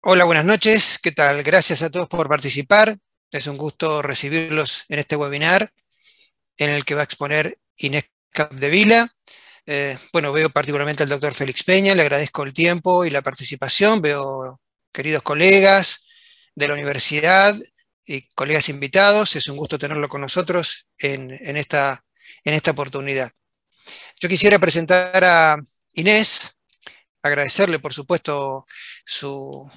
Hola, buenas noches. ¿Qué tal? Gracias a todos por participar. Es un gusto recibirlos en este webinar en el que va a exponer Inés Capdevila. Bueno, veo particularmente al doctor Félix Peña, le agradezco el tiempo y la participación. Veo queridos colegas de la universidad y colegas invitados. Es un gusto tenerlo con nosotros en esta oportunidad. Yo quisiera presentar a Inés, agradecerle, por supuesto, su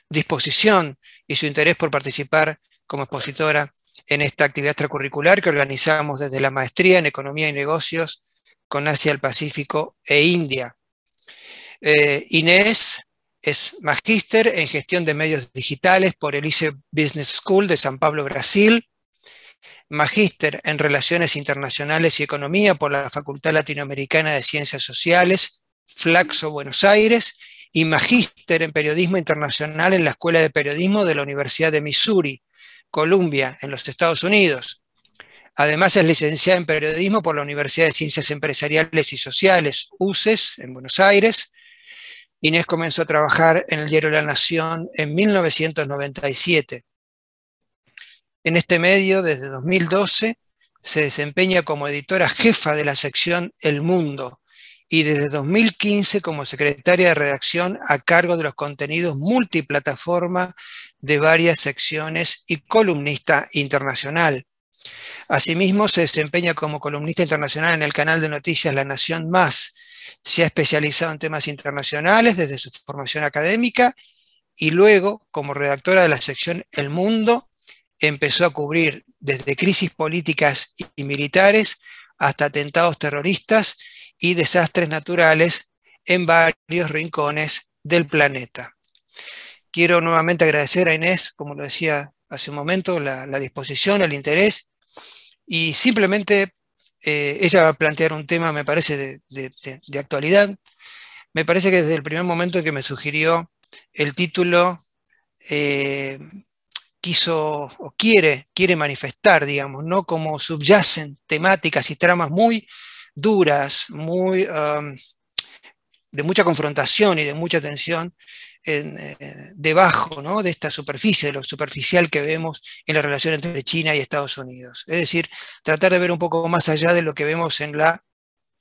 disposición y su interés por participar como expositora en esta actividad extracurricular que organizamos desde la maestría en Economía y Negocios con Asia, el Pacífico e India. Inés es magíster en gestión de medios digitales por el ICE Business School de San Pablo, Brasil, magíster en Relaciones Internacionales y Economía por la Facultad Latinoamericana de Ciencias Sociales, Flaxo, Buenos Aires, y magíster en Periodismo Internacional en la Escuela de Periodismo de la Universidad de Missouri, Columbia, en los Estados Unidos. Además es licenciada en Periodismo por la Universidad de Ciencias Empresariales y Sociales, UCES, en Buenos Aires. Inés comenzó a trabajar en el diario La Nación en 1997. En este medio, desde 2012, se desempeña como editora jefa de la sección El Mundo y desde 2015 como secretaria de redacción a cargo de los contenidos multiplataforma de varias secciones y columnista internacional. Asimismo, se desempeña como columnista internacional en el canal de noticias La Nación Más. Se ha especializado en temas internacionales desde su formación académica y luego, como redactora de la sección El Mundo, empezó a cubrir desde crisis políticas y militares hasta atentados terroristas y desastres naturales en varios rincones del planeta. Quiero nuevamente agradecer a Inés, como lo decía hace un momento, la disposición, el interés, y simplemente ella va a plantear un tema, me parece, de actualidad. Me parece que desde el primer momento en que me sugirió el título, quiso o quiere manifestar, digamos, ¿no? Como subyacen temáticas y tramas muy duras, muy de mucha confrontación y de mucha tensión debajo, ¿no? De esta superficie, de lo superficial que vemos en la relación entre China y Estados Unidos. Es decir, tratar de ver un poco más allá de lo que vemos en la,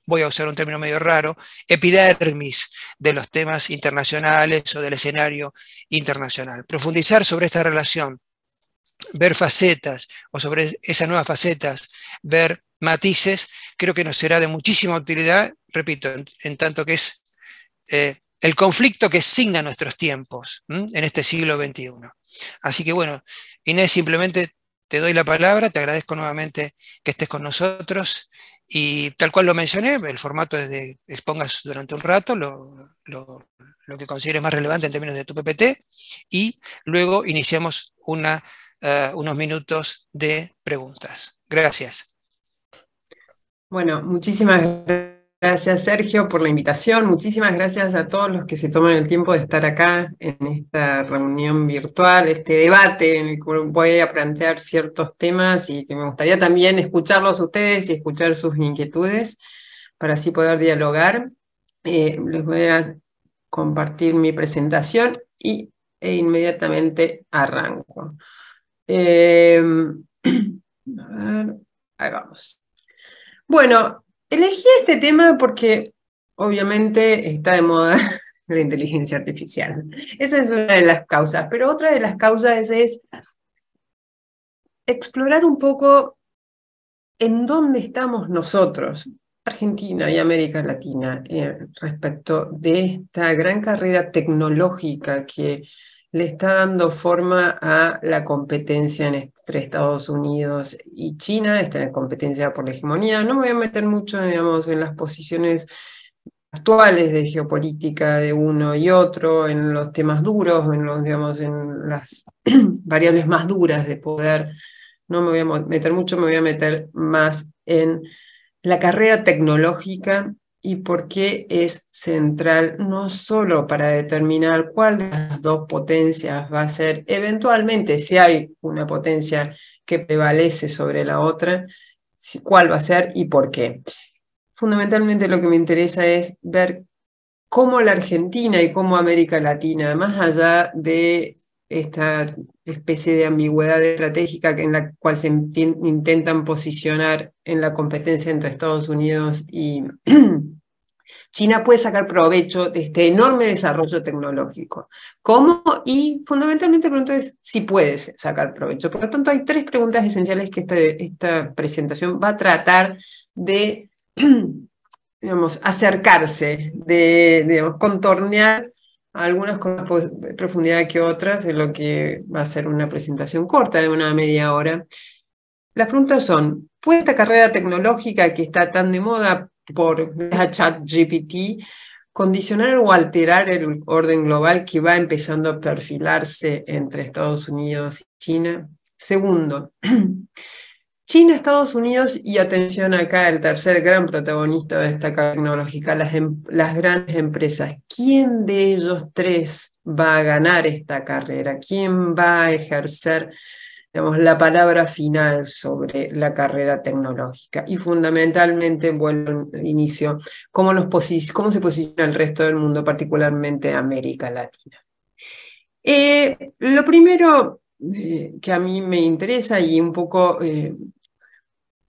voy a usar un término medio raro, epidermis de los temas internacionales o del escenario internacional. Profundizar sobre esta relación, ver facetas o sobre esas nuevas facetas, ver matices, creo que nos será de muchísima utilidad, repito, en tanto que es el conflicto que signa nuestros tiempos en este siglo XXI. Así que bueno, Inés, simplemente te doy la palabra, te agradezco nuevamente que estés con nosotros y tal cual lo mencioné, el formato es de expongas durante un rato lo que consideres más relevante en términos de tu PPT y luego iniciamos unos minutos de preguntas. Gracias. Bueno, muchísimas gracias, Sergio, por la invitación. Muchísimas gracias a todos los que se toman el tiempo de estar acá en esta reunión virtual, este debate en el que voy a plantear ciertos temas y que me gustaría también escucharlos a ustedes y escuchar sus inquietudes para así poder dialogar. Les voy a compartir mi presentación e inmediatamente arranco. A ver, ahí vamos. Bueno, elegí este tema porque obviamente está de moda la inteligencia artificial. Esa es una de las causas, pero otra de las causas es explorar un poco en dónde estamos nosotros, Argentina y América Latina, respecto de esta gran carrera tecnológica que le está dando forma a la competencia entre Estados Unidos y China, esta competencia por la hegemonía. No me voy a meter mucho, digamos, en las posiciones actuales de geopolítica de uno y otro, en los temas duros, en los, digamos, en las variables más duras de poder. No me voy a meter mucho, me voy a meter más en la carrera tecnológica y por qué es central no solo para determinar cuál de las dos potencias va a ser eventualmente, si hay una potencia que prevalece sobre la otra, cuál va a ser y por qué. Fundamentalmente lo que me interesa es ver cómo la Argentina y cómo América Latina, más allá de esta especie de ambigüedad estratégica en la cual se intentan posicionar en la competencia entre Estados Unidos y China, puede sacar provecho de este enorme desarrollo tecnológico. ¿Cómo? Y fundamentalmente la pregunta es si puedes sacar provecho. Por lo tanto, hay tres preguntas esenciales que esta presentación va a tratar de, digamos, acercarse, de, digamos, contornear algunas con más profundidad que otras, en lo que va a ser una presentación corta de una media hora. Las preguntas son, ¿puede esta carrera tecnológica que está tan de moda por ChatGPT condicionar o alterar el orden global que va empezando a perfilarse entre Estados Unidos y China? Segundo, China, Estados Unidos y, atención acá, el tercer gran protagonista de esta carrera tecnológica, las grandes empresas. ¿Quién de ellos tres va a ganar esta carrera? ¿Quién va a ejercer, digamos, la palabra final sobre la carrera tecnológica? Y fundamentalmente, vuelvo al inicio, ¿cómo se posiciona el resto del mundo, particularmente América Latina? Lo primero que a mí me interesa, y un poco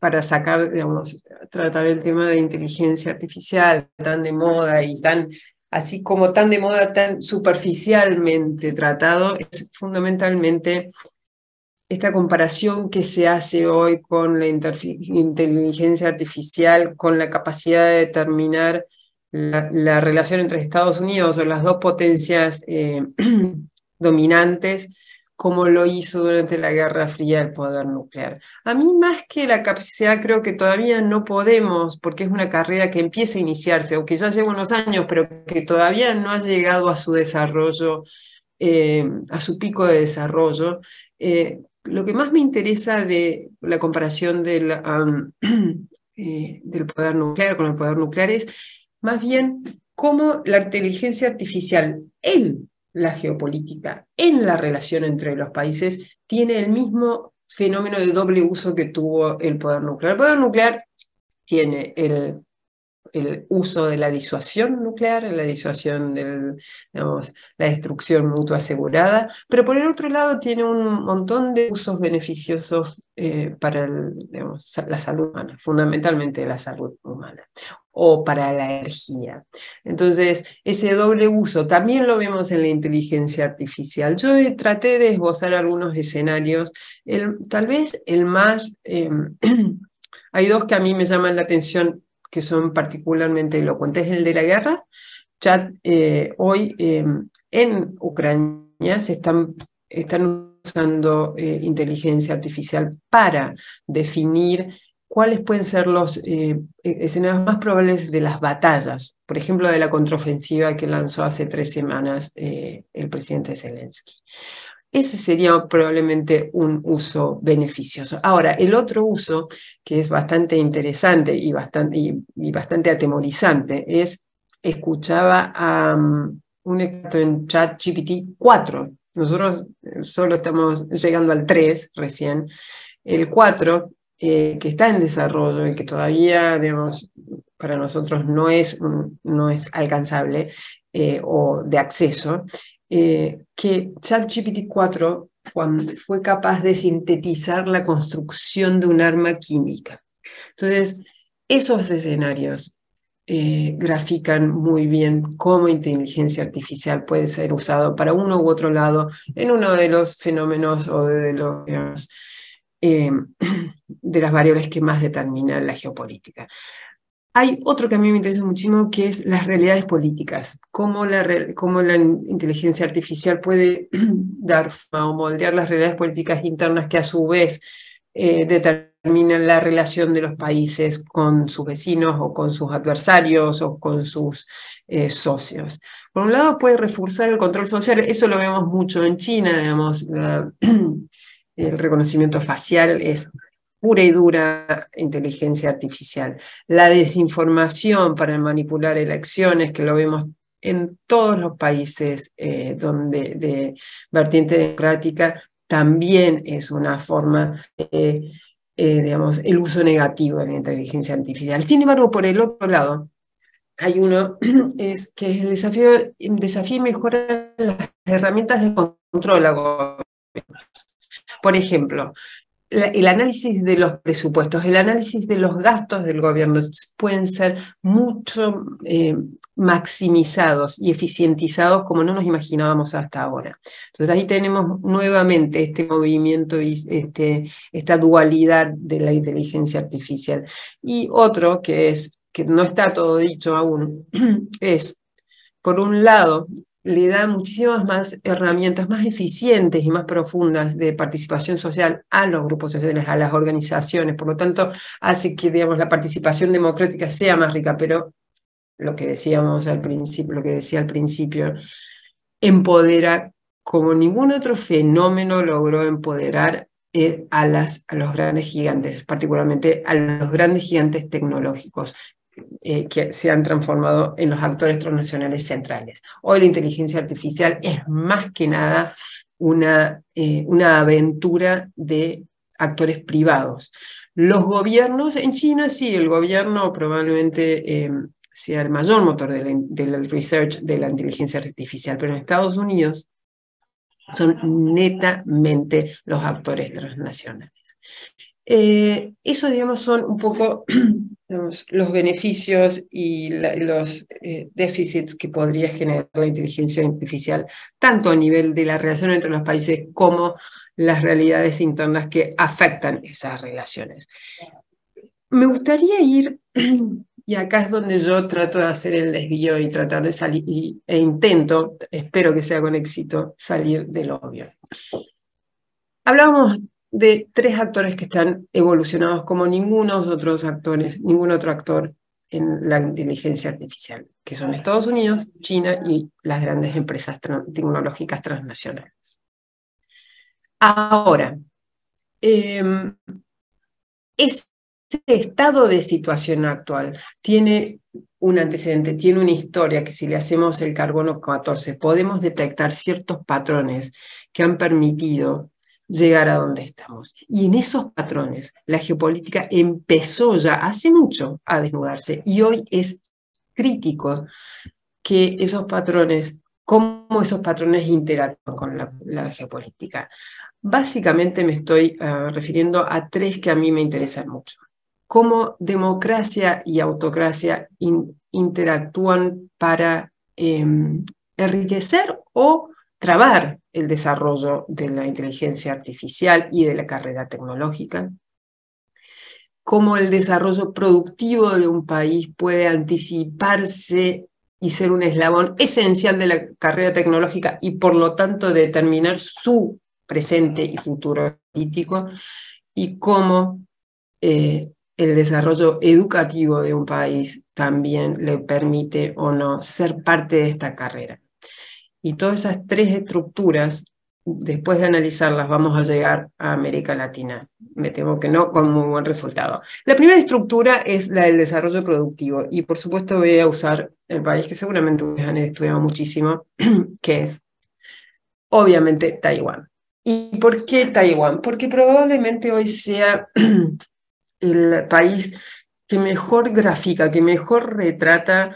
para sacar, digamos, tratar el tema de inteligencia artificial tan de moda y tan, así como tan de moda, tan superficialmente tratado, es fundamentalmente esta comparación que se hace hoy con la inteligencia artificial, con la capacidad de determinar la relación entre Estados Unidos o las dos potencias dominantes, como lo hizo durante la Guerra Fría el poder nuclear. A mí, más que la capacidad, creo que todavía no podemos, porque es una carrera que empieza a iniciarse, o que ya lleva unos años, pero que todavía no ha llegado a su desarrollo, a su pico de desarrollo. Lo que más me interesa de la comparación del poder nuclear con el poder nuclear es más bien cómo la inteligencia artificial en la geopolítica, en la relación entre los países, tiene el mismo fenómeno de doble uso que tuvo el poder nuclear. El poder nuclear tiene el uso de la disuasión nuclear, la disuasión digamos, la destrucción mutua asegurada, pero por el otro lado tiene un montón de usos beneficiosos para digamos, la salud humana, fundamentalmente la salud humana, o para la energía. Entonces, ese doble uso también lo vemos en la inteligencia artificial. Yo traté de esbozar algunos escenarios, tal vez el más... hay dos que a mí me llaman la atención, que son particularmente elocuentes. El de la guerra. Hoy en Ucrania se están usando inteligencia artificial para definir cuáles pueden ser los escenarios más probables de las batallas, por ejemplo, de la contraofensiva que lanzó hace 3 semanas el presidente Zelensky. Ese sería probablemente un uso beneficioso. Ahora, el otro uso, que es bastante interesante y bastante atemorizante, es, escuchaba a un experto en ChatGPT 4. Nosotros solo estamos llegando al 3 recién. El 4, que está en desarrollo y que todavía, digamos, para nosotros no es alcanzable o de acceso, que ChatGPT 4 fue capaz de sintetizar la construcción de un arma química. Entonces, esos escenarios grafican muy bien cómo inteligencia artificial puede ser usado para uno u otro lado en uno de los fenómenos o digamos, de las variables que más determinan la geopolítica. Hay otro que a mí me interesa muchísimo, que es las realidades políticas, cómo la inteligencia artificial puede dar forma o moldear las realidades políticas internas que a su vez determinan la relación de los países con sus vecinos o con sus adversarios o con sus socios. Por un lado puede reforzar el control social, eso lo vemos mucho en China, digamos, el reconocimiento facial es pura y dura inteligencia artificial. La desinformación para manipular elecciones, que lo vemos en todos los países de vertiente democrática, también es una forma, digamos, el uso negativo de la inteligencia artificial. Sin embargo, por el otro lado, hay uno que es el desafío y mejora las herramientas de control a gobierno. Por ejemplo, el análisis de los presupuestos, el análisis de los gastos del gobierno pueden ser mucho maximizados y eficientizados como no nos imaginábamos hasta ahora. Entonces ahí tenemos nuevamente este movimiento y esta dualidad de la inteligencia artificial. Y otro que no está todo dicho aún, es, por un lado, le da muchísimas más herramientas más eficientes y más profundas de participación social a los grupos sociales, a las organizaciones. Por lo tanto, hace que, digamos, la participación democrática sea más rica, pero lo que decíamos al principio, lo que decía al principio, empodera como ningún otro fenómeno logró empoderar a los grandes gigantes, particularmente a los grandes gigantes tecnológicos. Que se han transformado en los actores transnacionales centrales. Hoy la inteligencia artificial es más que nada una aventura de actores privados. Los gobiernos, en China sí, el gobierno probablemente sea el mayor motor del research de la inteligencia artificial, pero en Estados Unidos son netamente los actores transnacionales. Eso, digamos, son un poco digamos, los beneficios y los déficits que podría generar la inteligencia artificial, tanto a nivel de la relación entre los países como las realidades internas que afectan esas relaciones. Me gustaría ir, y acá es donde yo trato de hacer el desvío y tratar de salir, e intento, espero que sea con éxito, salir del obvio. Hablábamos de 3 actores que están evolucionados como ningún otro actor en la inteligencia artificial, que son Estados Unidos, China y las grandes empresas tecnológicas transnacionales. Ahora, ese estado de situación actual tiene un antecedente, tiene una historia que si le hacemos el carbono 14 podemos detectar ciertos patrones que han permitido llegar a donde estamos. Y en esos patrones la geopolítica empezó ya hace mucho a desnudarse y hoy es crítico que cómo esos patrones interactúan con la geopolítica. Básicamente me estoy refiriendo a 3 que a mí me interesan mucho. Cómo democracia y autocracia interactúan para enriquecer o trabar el desarrollo de la inteligencia artificial y de la carrera tecnológica, cómo el desarrollo productivo de un país puede anticiparse y ser un eslabón esencial de la carrera tecnológica y por lo tanto determinar su presente y futuro político, y cómo el desarrollo educativo de un país también le permite o no ser parte de esta carrera. Y todas esas 3 estructuras, después de analizarlas, vamos a llegar a América Latina. Me temo que no con muy buen resultado. La primera estructura es la del desarrollo productivo, y por supuesto voy a usar el país que seguramente ustedes han estudiado muchísimo, que es obviamente Taiwán. ¿Y por qué Taiwán? Porque probablemente hoy sea el país que mejor grafica, que mejor retrata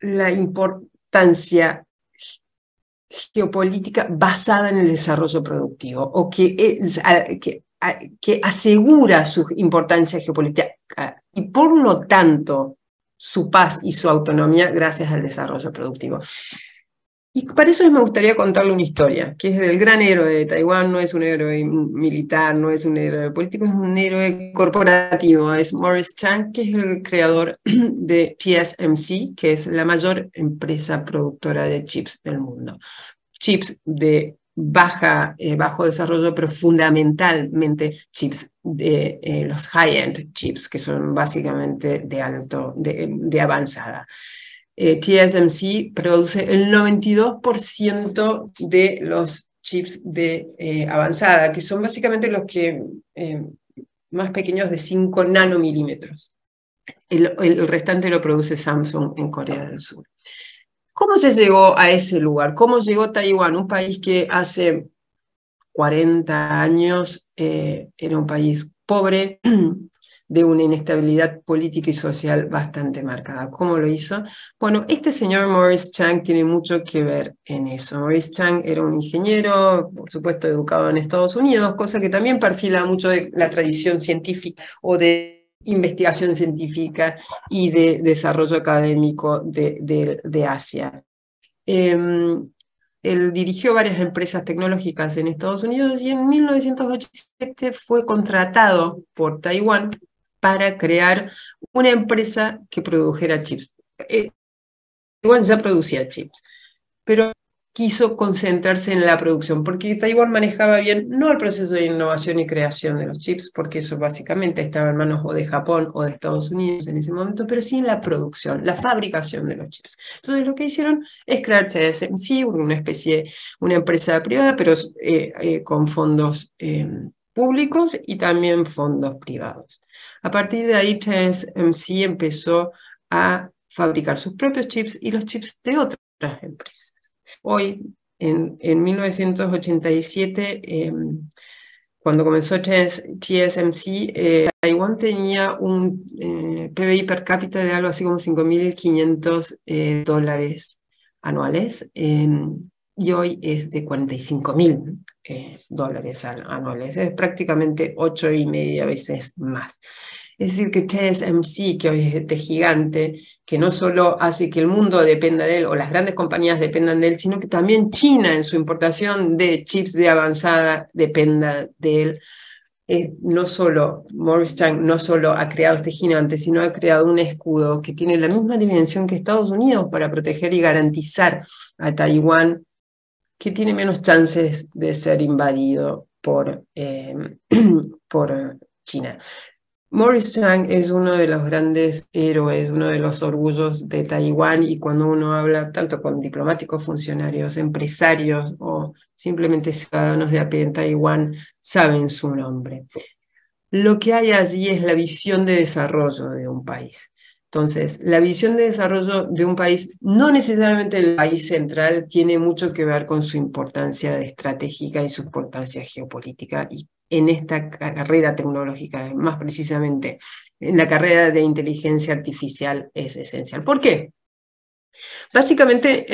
la importancia geopolítica basada en el desarrollo productivo, o que asegura su importancia geopolítica y por lo tanto su paz y su autonomía gracias al desarrollo productivo. Y para eso me gustaría contarle una historia, que es del gran héroe de Taiwán. No es un héroe militar, no es un héroe político, es un héroe corporativo. Es Morris Chang, que es el creador de TSMC, que es la mayor empresa productora de chips del mundo. Chips de bajo desarrollo, pero fundamentalmente chips de los high-end chips, que son básicamente de avanzada. TSMC produce el 92% de los chips de avanzada, que son básicamente los que más pequeños, de 5 nanomilímetros. El restante lo produce Samsung en Corea del Sur. ¿Cómo se llegó a ese lugar? ¿Cómo llegó Taiwán? Un país que hace 40 años era un país pobre, de una inestabilidad política y social bastante marcada. ¿Cómo lo hizo? Bueno, este señor Maurice Chang tiene mucho que ver en eso. Maurice Chang era un ingeniero, por supuesto, educado en Estados Unidos, cosa que también perfila mucho de la tradición científica o de investigación científica y de desarrollo académico de Asia. Él dirigió varias empresas tecnológicas en Estados Unidos y en 1987 fue contratado por Taiwán para crear una empresa que produjera chips. Taiwán ya producía chips, pero quiso concentrarse en la producción, porque Taiwán manejaba bien no el proceso de innovación y creación de los chips, porque eso básicamente estaba en manos o de Japón o de Estados Unidos en ese momento, pero sí en la producción, la fabricación de los chips. Entonces lo que hicieron es crear TSMC, una especie, una empresa privada, pero con fondos públicos y también fondos privados. A partir de ahí TSMC empezó a fabricar sus propios chips y los chips de otras empresas. Hoy, en 1987, cuando comenzó TSMC, Taiwán tenía un PBI per cápita de algo así como $5.500 anuales, y hoy es de $45.000 anuales, es prácticamente 8,5 veces más. Es decir, que TSMC, que hoy es este gigante, que no solo hace que el mundo dependa de él, o las grandes compañías dependan de él, sino que también China en su importación de chips de avanzada dependa de él. No solo, Maurice Chang no solo ha creado este gigante, sino ha creado un escudo que tiene la misma dimensión que Estados Unidos para proteger y garantizar a Taiwán, que tiene menos chances de ser invadido por China. Maurice Chang es uno de los grandes héroes, uno de los orgullos de Taiwán, y cuando uno habla tanto con diplomáticos, funcionarios, empresarios o simplemente ciudadanos de a pie en Taiwán, saben su nombre. Lo que hay allí es la visión de desarrollo de un país. Entonces, la visión de desarrollo de un país, no necesariamente el país central, tiene mucho que ver con su importancia estratégica y su importancia geopolítica, y en esta carrera tecnológica, más precisamente en la carrera de inteligencia artificial, es esencial. ¿Por qué? Básicamente,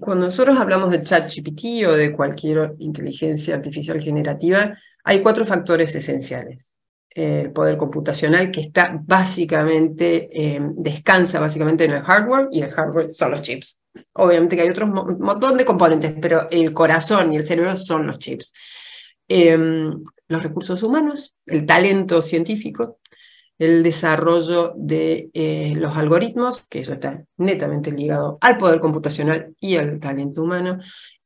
cuando nosotros hablamos de ChatGPT o de cualquier inteligencia artificial generativa, hay 4 factores esenciales. El poder computacional, que está básicamente, descansa básicamente en el hardware, y el hardware son los chips. Obviamente que hay otros montón de componentes, pero el corazón y el cerebro son los chips. Los recursos humanos, el talento científico, el desarrollo de los algoritmos, que eso está netamente ligado al poder computacional y al talento humano,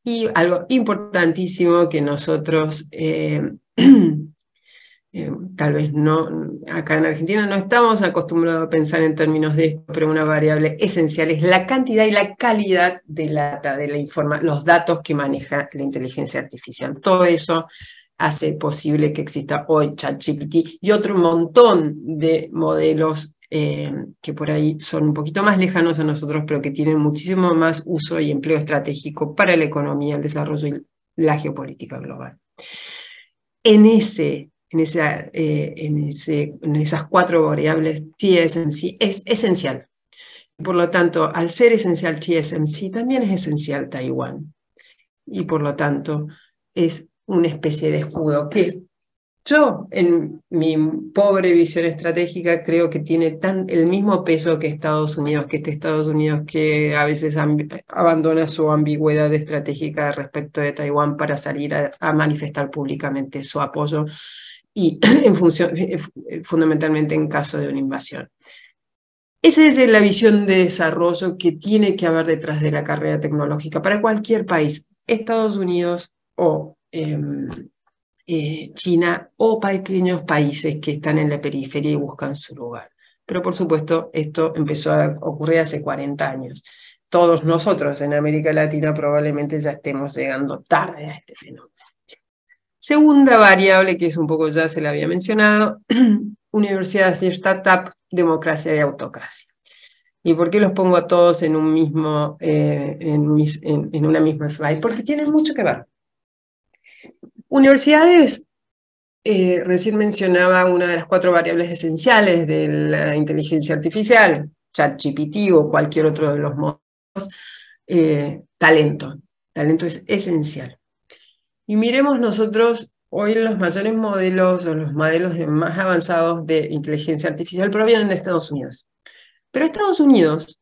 y algo importantísimo que nosotros tal vez no, acá en Argentina no estamos acostumbrados a pensar en términos de esto, pero una variable esencial es la cantidad y la calidad de los datos que maneja la inteligencia artificial. Todo eso hace posible que exista hoy ChatGPT y otro montón de modelos que por ahí son un poquito más lejanos a nosotros, pero que tienen muchísimo más uso y empleo estratégico para la economía, el desarrollo y la geopolítica global. En esas 4 variables, TSMC es esencial. Por lo tanto, al ser esencial TSMC, también es esencial Taiwán. Y por lo tanto, es una especie de escudo que yo, en mi pobre visión estratégica, creo que tiene el mismo peso que Estados Unidos, que a veces abandona su ambigüedad estratégica respecto de Taiwán para salir a manifestar públicamente su apoyo, y fundamentalmente en caso de una invasión. Esa es la visión de desarrollo que tiene que haber detrás de la carrera tecnológica para cualquier país, Estados Unidos o China, o pequeños países que están en la periferia y buscan su lugar. Pero por supuesto, esto empezó a ocurrir hace 40 años. Todos nosotros en América Latina probablemente ya estemos llegando tarde a este fenómeno. Segunda variable, que es un poco, ya se la había mencionado, universidades y startup, democracia y autocracia. ¿Y por qué los pongo a todos en una misma slide? Porque tienen mucho que ver. Universidades recién mencionaba una de las 4 variables esenciales de la inteligencia artificial, ChatGPT o cualquier otro de los modos, talento. Talento es esencial. Y miremos nosotros hoy los mayores modelos o los modelos más avanzados de inteligencia artificial provienen de Estados Unidos. Pero Estados Unidos,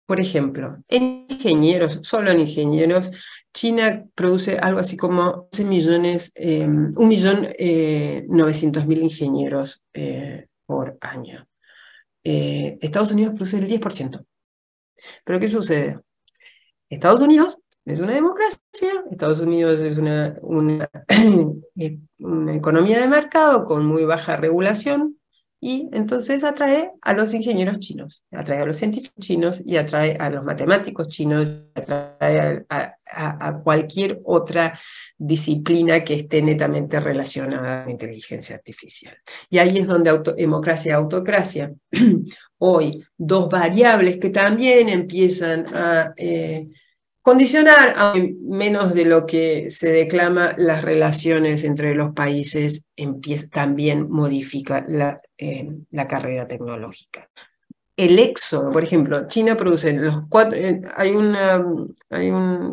por ejemplo, en ingenieros, solo en ingenieros, China produce algo así como 11 millones, 1.900.000 ingenieros por año. Estados Unidos produce el 10%. ¿Pero qué sucede? Estados Unidos es una democracia, Estados Unidos es una economía de mercado con muy baja regulación, y entonces atrae a los ingenieros chinos, atrae a los científicos chinos y atrae a los matemáticos chinos, atrae a cualquier otra disciplina que esté netamente relacionada a la inteligencia artificial. Y ahí es donde democracia y autocracia, hoy, 2 variables que también empiezan a condicionar, a menos de lo que se declama, las relaciones entre los países, también modifica la carrera tecnológica. El éxodo, por ejemplo, China produce los 4, hay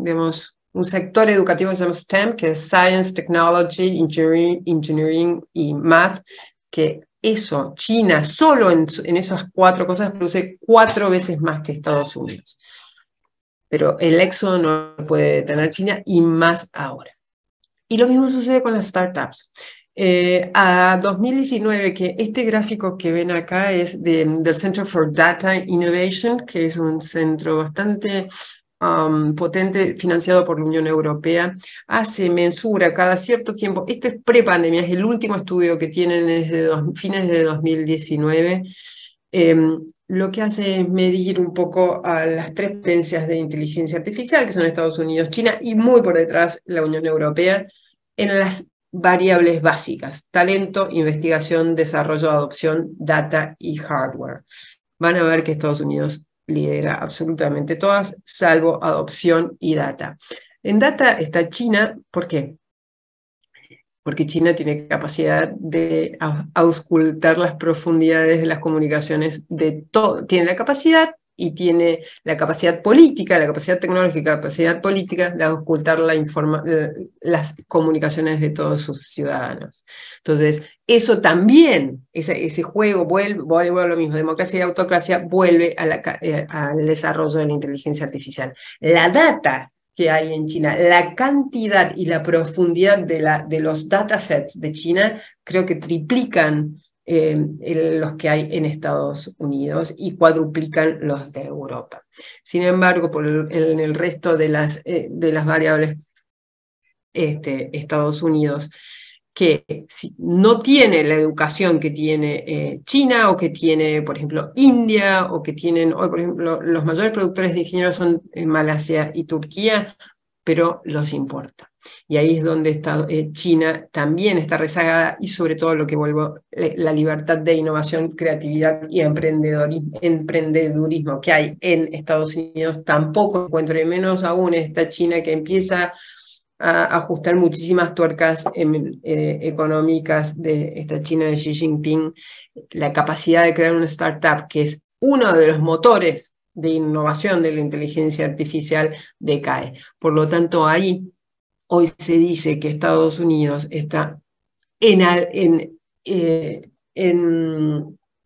digamos, un sector educativo que se llama STEM, que es Science, Technology, Engineering y Math, que eso, China, solo en esas 4 cosas produce 4 veces más que Estados Unidos. Pero el éxodo no lo puede detener China, y más ahora. Y lo mismo sucede con las startups. A 2019, que este gráfico que ven acá es del Center for Data Innovation, que es un centro bastante potente, financiado por la Unión Europea, mensura cada cierto tiempo. Esto es pre-pandemia, es el último estudio que tienen desde fines de 2019. Lo que hace es medir un poco a las 3 potencias de inteligencia artificial, que son Estados Unidos, China y muy por detrás la Unión Europea, en las variables básicas: talento, investigación, desarrollo, adopción, data y hardware. Van a ver que Estados Unidos lidera absolutamente todas, salvo adopción y data. En data está China. ¿Por qué? Porque China tiene capacidad de auscultar las profundidades de las comunicaciones de todo. Tiene la capacidad, y tiene la capacidad política, la capacidad tecnológica, la capacidad política de auscultar las comunicaciones de todos sus ciudadanos. Entonces, eso también, ese juego vuelve a lo mismo: democracia y autocracia, vuelve al desarrollo de la inteligencia artificial. La data que hay en China, la cantidad y la profundidad de los datasets de China, creo que triplican los que hay en Estados Unidos y cuadruplican los de Europa. Sin embargo, en el resto de las variables, Estados Unidos, que no tiene la educación que tiene China, o que tiene, por ejemplo, India, o que tienen hoy, por ejemplo, los mayores productores de ingenieros son Malasia y Turquía, pero los importa. Y ahí es donde China también está rezagada, y sobre todo lo que la libertad de innovación, creatividad y emprendedurismo que hay en Estados Unidos tampoco encuentra, y menos aún esta China que empieza a ajustar muchísimas tuercas económicas de esta China de Xi Jinping. La capacidad de crear una startup, que es uno de los motores de innovación de la inteligencia artificial, decae. Por lo tanto, ahí hoy se dice que Estados Unidos está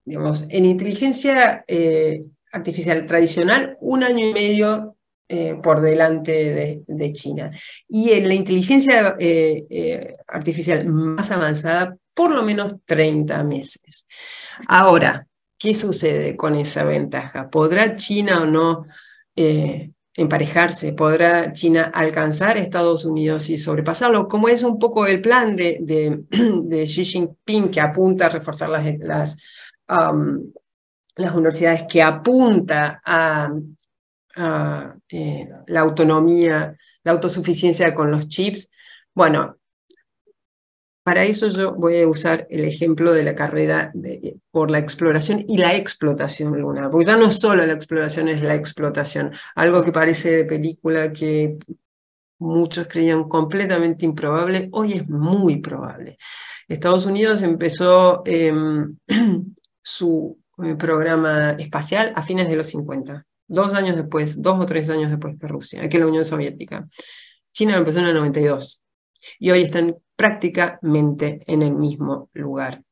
digamos, en inteligencia artificial tradicional 1 año y medio por delante de China. Y en la inteligencia artificial más avanzada, por lo menos 30 meses. Ahora, ¿qué sucede con esa ventaja? ¿Podrá China o no emparejarse? ¿Podrá China alcanzar a Estados Unidos y sobrepasarlo? Como es un poco el plan de Xi Jinping, que apunta a reforzar las universidades, que apunta a la autonomía, la autosuficiencia con los chips. Bueno, para eso yo voy a usar el ejemplo de la carrera por la exploración y la explotación lunar, porque ya no solo la exploración, es la explotación, algo que parece de película, que muchos creían completamente improbable, hoy es muy probable. Estados Unidos empezó su programa espacial a fines de los 50, 2 años después, 2 o 3 años después que Rusia, que la Unión Soviética. China lo empezó en el 92 y hoy están prácticamente en el mismo lugar.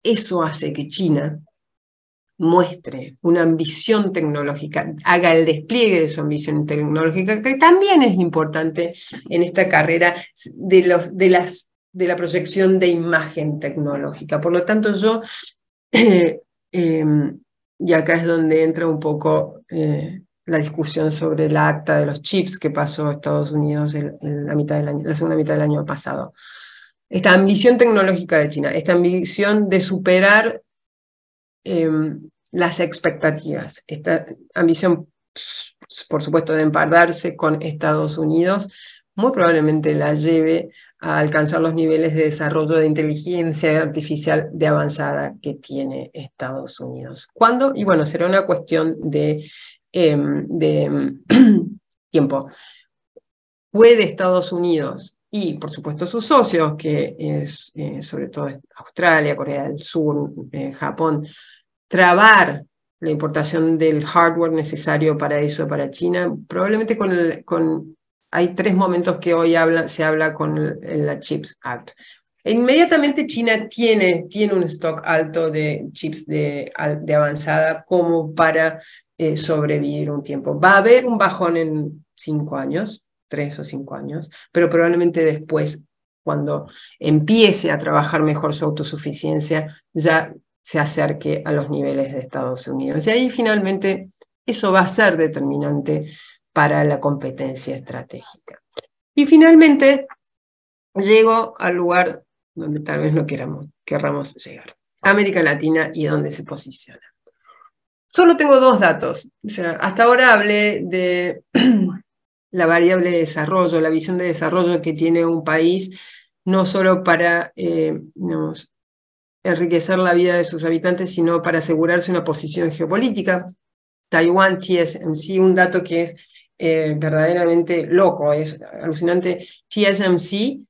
Eso hace que China muestre una ambición tecnológica, haga el despliegue de su ambición tecnológica, que también es importante en esta carrera de la proyección de imagen tecnológica. Por lo tanto, yo, y acá es donde entra un poco la discusión sobre el acta de los chips que pasó a Estados Unidos en la segunda mitad del año pasado. Esta ambición tecnológica de China, esta ambición de superar las expectativas, esta ambición, por supuesto, de empardarse con Estados Unidos, muy probablemente la lleve a alcanzar los niveles de desarrollo de inteligencia artificial de avanzada que tiene Estados Unidos. ¿Cuándo? Y bueno, será una cuestión de tiempo. ¿Puede Estados Unidos y, por supuesto, sus socios, que es sobre todo Australia, Corea del Sur, Japón, trabar la importación del hardware necesario para eso, para China? Probablemente hay 3 momentos que hoy se habla con la Chips Act. Inmediatamente China tiene un stock alto de chips de avanzada como para sobrevivir un tiempo. Va a haber un bajón en 5 años, 3 o 5 años, pero probablemente después, cuando empiece a trabajar mejor su autosuficiencia, ya se acerque a los niveles de Estados Unidos. Y ahí finalmente eso va a ser determinante para la competencia estratégica. Y finalmente llego al lugar donde tal vez no querramos llegar, América Latina y dónde se posiciona. Solo tengo 2 datos. O sea, hasta ahora hablé de la variable de desarrollo, la visión de desarrollo que tiene un país, no solo para enriquecer la vida de sus habitantes, sino para asegurarse una posición geopolítica. Taiwán, TSMC, un dato que es verdaderamente loco, es alucinante. TSMC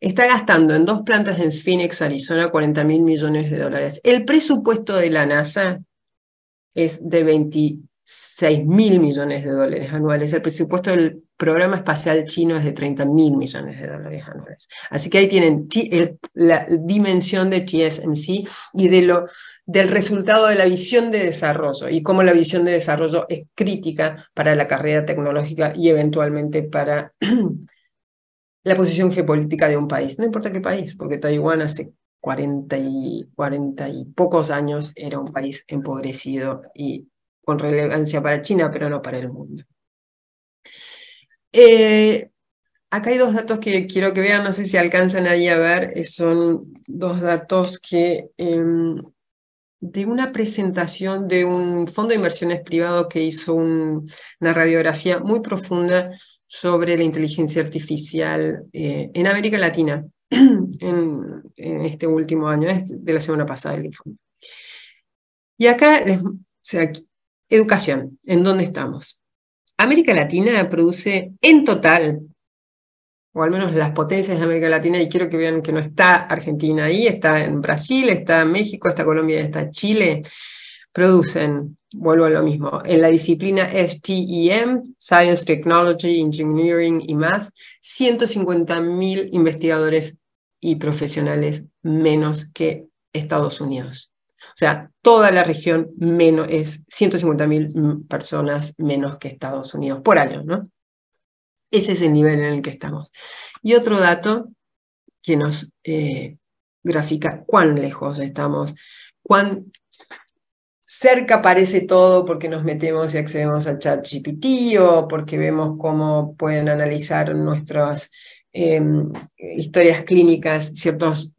está gastando en 2 plantas en Phoenix, Arizona, $40.000 millones. El presupuesto de la NASA es de $26.000 millones anuales. El presupuesto del programa espacial chino es de $30.000 millones anuales. Así que ahí tienen la dimensión de TSMC y del resultado de la visión de desarrollo, y cómo la visión de desarrollo es crítica para la carrera tecnológica y eventualmente para la posición geopolítica de un país. No importa qué país, porque Taiwán hace 40 y pocos años era un país empobrecido y con relevancia para China, pero no para el mundo. Acá hay 2 datos que quiero que vean, no sé si alcanzan ahí a ver, son 2 datos que de una presentación de un fondo de inversiones privado que hizo una radiografía muy profunda sobre la inteligencia artificial en América Latina en este último año, es de la semana pasada el informe. Y acá, o sea, educación, ¿en dónde estamos? América Latina produce en total, o al menos las potencias de América Latina, y quiero que vean que no está Argentina ahí, está en Brasil, está México, está Colombia, está Chile, producen, vuelvo a lo mismo, en la disciplina STEM, Science, Technology, Engineering y Math, 150.000 investigadores y profesionales menos que Estados Unidos. O sea, toda la región es 150.000 personas menos que Estados Unidos por año, ¿no? Ese es el nivel en el que estamos. Y otro dato que nos grafica cuán lejos estamos, cuán cerca parece todo porque nos metemos y accedemos al ChatGPT o porque vemos cómo pueden analizar nuestras historias clínicas, ciertos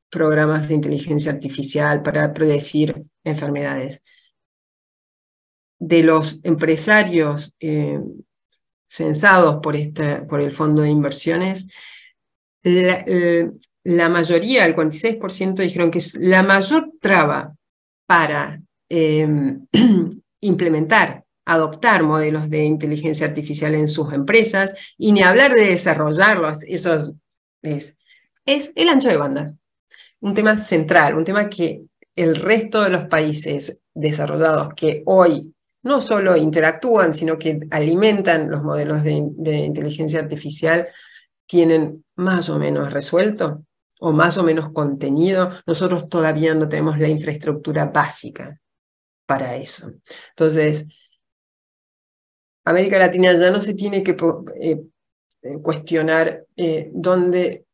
programas de inteligencia artificial para predecir enfermedades. De los empresarios censados por el fondo de inversiones, la mayoría, el 46%, dijeron que la mayor traba para implementar adoptar modelos de inteligencia artificial en sus empresas, y ni hablar de desarrollarlos. Eso es el ancho de banda. Un tema central, un tema que el resto de los países desarrollados que hoy no solo interactúan, sino que alimentan los modelos de inteligencia artificial, tienen más o menos resuelto o más o menos contenido. Nosotros todavía no tenemos la infraestructura básica para eso. Entonces, América Latina ya no se tiene que cuestionar dónde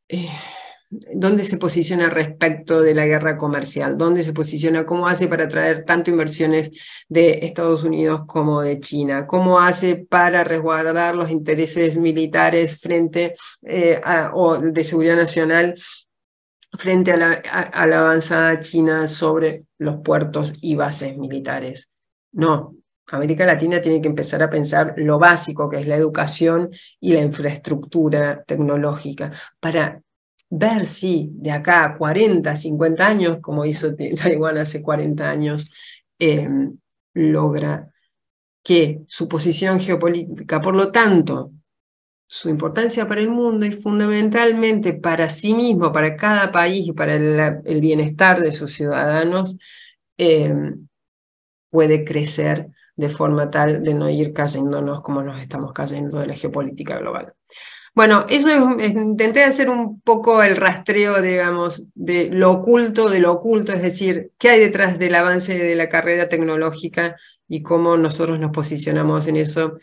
se posiciona respecto de la guerra comercial, dónde se posiciona, cómo hace para atraer tanto inversiones de Estados Unidos como de China, cómo hace para resguardar los intereses militares frente o de seguridad nacional frente a la avanzada china sobre los puertos y bases militares. No, América Latina tiene que empezar a pensar lo básico, que es la educación y la infraestructura tecnológica, para ver si de acá a 40, 50 años, como hizo Taiwán hace 40 años, logra que su posición geopolítica, por lo tanto, su importancia para el mundo y fundamentalmente para sí mismo, para cada país y para el bienestar de sus ciudadanos, puede crecer de forma tal de no ir cayéndonos como nos estamos cayendo de la geopolítica global. Bueno, eso intenté hacer un poco el rastreo, digamos, de lo oculto, es decir, qué hay detrás del avance de la carrera tecnológica y cómo nosotros nos posicionamos en eso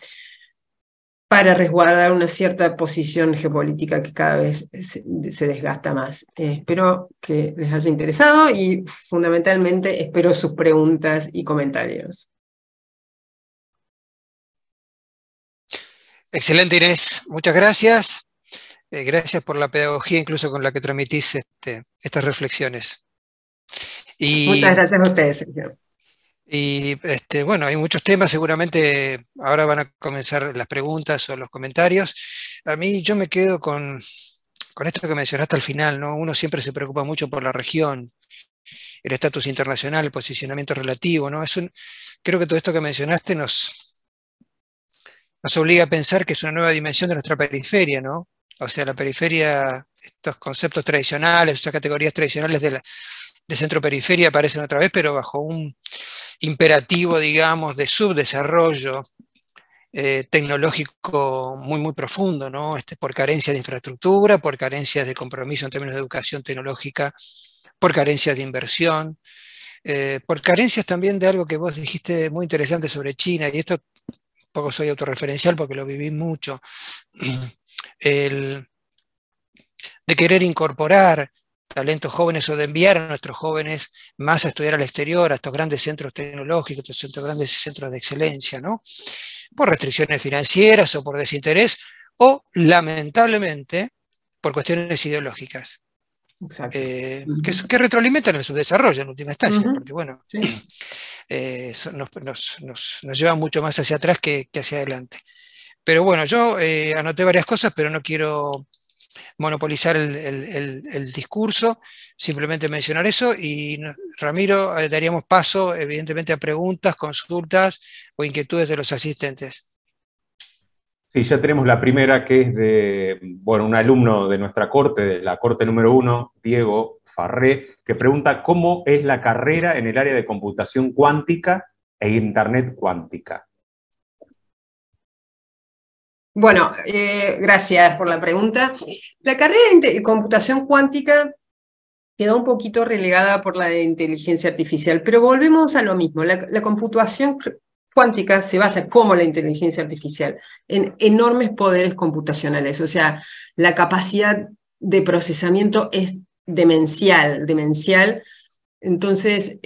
para resguardar una cierta posición geopolítica que cada vez se desgasta más. Espero que les haya interesado y fundamentalmente espero sus preguntas y comentarios. Excelente, Inés. Muchas gracias. Gracias por la pedagogía, incluso con la que transmitís estas reflexiones. Muchas gracias a ustedes, Sergio. Y bueno, hay muchos temas, seguramente ahora van a comenzar las preguntas o los comentarios. A mí yo me quedo con esto que mencionaste al final, ¿no? Uno siempre se preocupa mucho por la región, el estatus internacional, el posicionamiento relativo, ¿no? Creo que todo esto que mencionaste nos obliga a pensar que es una nueva dimensión de nuestra periferia, ¿no? O sea, la periferia, estos conceptos tradicionales, esas categorías tradicionales de centro-periferia aparecen otra vez, pero bajo un imperativo, digamos, de subdesarrollo tecnológico muy, muy profundo, ¿no? Por carencia de infraestructura, por carencias de compromiso en términos de educación tecnológica, por carencias de inversión, por carencias también de algo que vos dijiste muy interesante sobre China, y esto poco soy autorreferencial porque lo viví mucho, de querer incorporar talentos jóvenes o de enviar a nuestros jóvenes más a estudiar al exterior, a estos grandes centros tecnológicos, estos grandes centros de excelencia, ¿no? Por restricciones financieras o por desinterés, o lamentablemente por cuestiones ideológicas. Que retroalimentan el subdesarrollo en última instancia, porque bueno, sí. nos lleva mucho más hacia atrás que hacia adelante. Pero bueno, yo anoté varias cosas, pero no quiero monopolizar el discurso, simplemente mencionar eso, y Ramiro, daríamos paso evidentemente a preguntas, consultas o inquietudes de los asistentes. Sí, ya tenemos la primera, que es de, bueno, un alumno de nuestra corte, de la corte número 1, Diego Farré, que pregunta cómo es la carrera en el área de computación cuántica e Internet cuántica. Bueno, gracias por la pregunta. La carrera de computación cuántica quedó un poquito relegada por la de inteligencia artificial, pero volvemos a lo mismo. La computación cuántica se basa, como la inteligencia artificial, en enormes poderes computacionales. O sea, la capacidad de procesamiento es demencial. Entonces,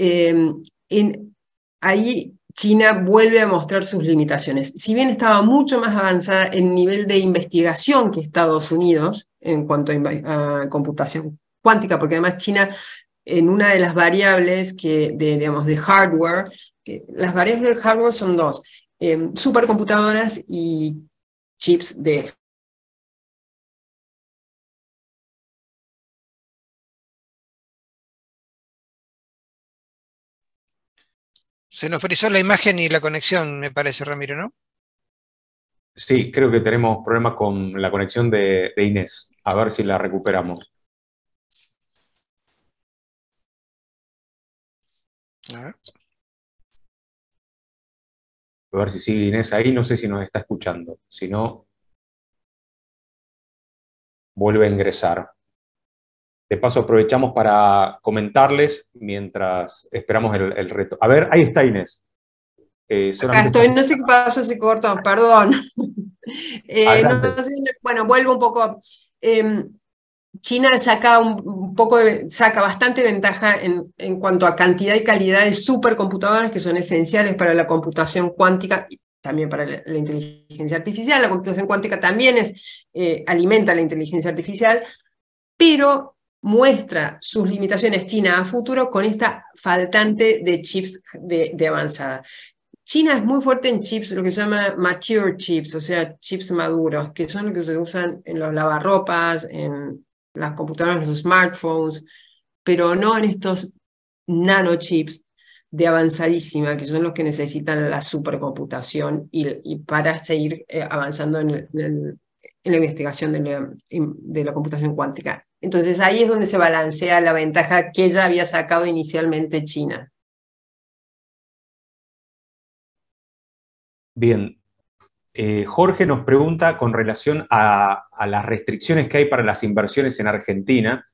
ahí China vuelve a mostrar sus limitaciones. Si bien estaba mucho más avanzada en nivel de investigación que Estados Unidos en cuanto a computación cuántica, porque además China, en una de las variables digamos, de hardware, las variables de hardware son dos, supercomputadoras y chips de Se nos frizó la imagen y la conexión, me parece, Ramiro, ¿no? Sí, creo que tenemos problemas con la conexión de Inés. A ver si la recuperamos. A ver. A ver si sigue Inés ahí. No sé si nos está escuchando. Si no, vuelve a ingresar. De paso, aprovechamos para comentarles mientras esperamos el reto. A ver, ahí está Inés. Acá estoy, no sé qué pasó, se cortó, perdón. No sé, bueno, vuelvo un poco. China saca saca bastante ventaja en cuanto a cantidad y calidad de supercomputadoras que son esenciales para la computación cuántica y también para la inteligencia artificial. La computación cuántica también alimenta la inteligencia artificial, pero muestra sus limitaciones China a futuro con esta faltante de chips de avanzada. China es muy fuerte en chips, lo que se llama mature chips, o sea, chips maduros, que son los que se usan en los lavarropas, en las computadoras, los smartphones, pero no en estos nanochips de avanzadísima, que son los que necesitan la supercomputación y para seguir avanzando en la investigación de la computación cuántica. Entonces ahí es donde se balancea la ventaja que ya había sacado inicialmente China. Bien. Jorge nos pregunta con relación a las restricciones que hay para las inversiones en Argentina,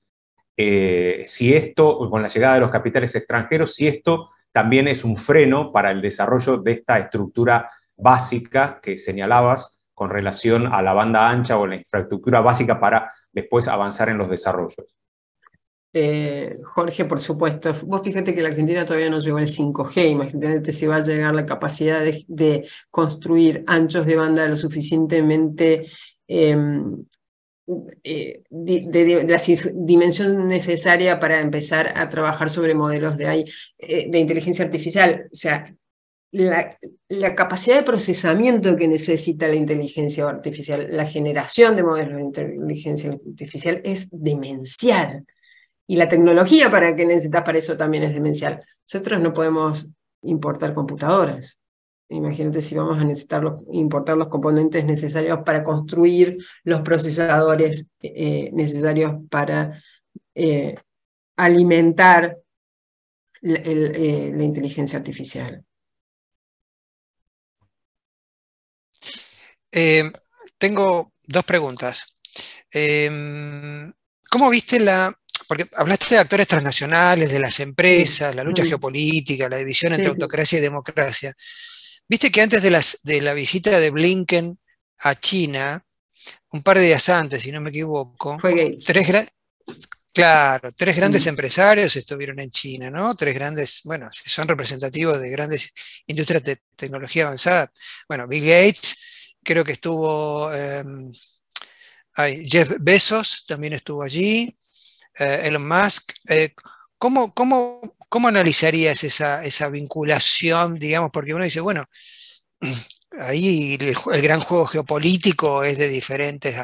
si esto, con la llegada de los capitales extranjeros, si esto también es un freno para el desarrollo de esta estructura básica que señalabas con relación a la banda ancha o la infraestructura básica para después avanzar en los desarrollos. Jorge, por supuesto. Vos fíjate que la Argentina todavía no llegó al 5G. Imagínate si va a llegar la capacidad de construir anchos de banda lo suficientemente de la dimensión necesaria para empezar a trabajar sobre modelos de inteligencia artificial. O sea, la capacidad de procesamiento que necesita la inteligencia artificial, la generación de modelos de inteligencia artificial es demencial. Y la tecnología que necesitas para eso también es demencial. Nosotros no podemos importar computadoras. Imagínate si vamos a necesitar importar los componentes necesarios para construir los procesadores necesarios para alimentar la inteligencia artificial. Tengo dos preguntas. ¿Cómo viste porque hablaste de actores transnacionales, de las empresas, la lucha geopolítica, la división entre autocracia y democracia? Viste que antes de la visita de Blinken a China, un par de días antes, si no me equivoco, fue Gates. Tres grandes empresarios estuvieron en China, ¿no? Tres grandes, bueno, son representativos de grandes industrias de tecnología avanzada. Bueno, Bill Gates, creo que estuvo, Jeff Bezos también estuvo allí, Elon Musk. ¿Cómo analizarías esa vinculación, digamos? Porque uno dice, bueno, ahí el gran juego geopolítico es de diferentes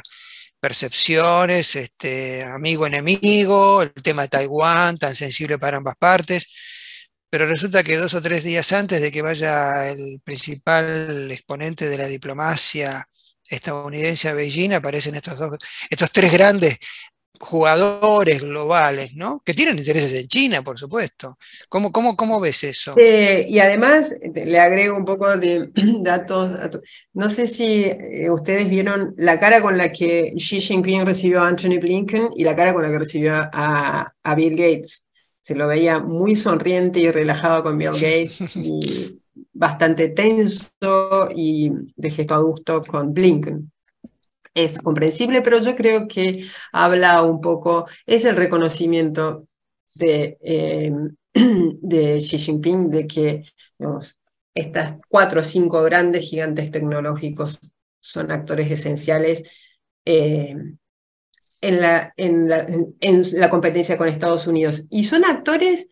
percepciones, amigo-enemigo, el tema de Taiwán, tan sensible para ambas partes, pero resulta que 2 o 3 días antes de que vaya el principal exponente de la diplomacia estadounidense a Beijing, aparecen estos tres grandes jugadores globales, ¿no? Que tienen intereses en China, por supuesto. ¿Cómo ves eso? Y además, le agrego un poco de datos. No sé si ustedes vieron la cara con la que Xi Jinping recibió a Anthony Blinken y la cara con la que recibió a Bill Gates. Se lo veía muy sonriente y relajado con Bill Gates y bastante tenso y de gesto adusto con Blinken. Es comprensible, pero yo creo que habla un poco, es el reconocimiento de Xi Jinping de que, digamos, estas 4 o 5 grandes gigantes tecnológicos son actores esenciales en la competencia con Estados Unidos. Y son actores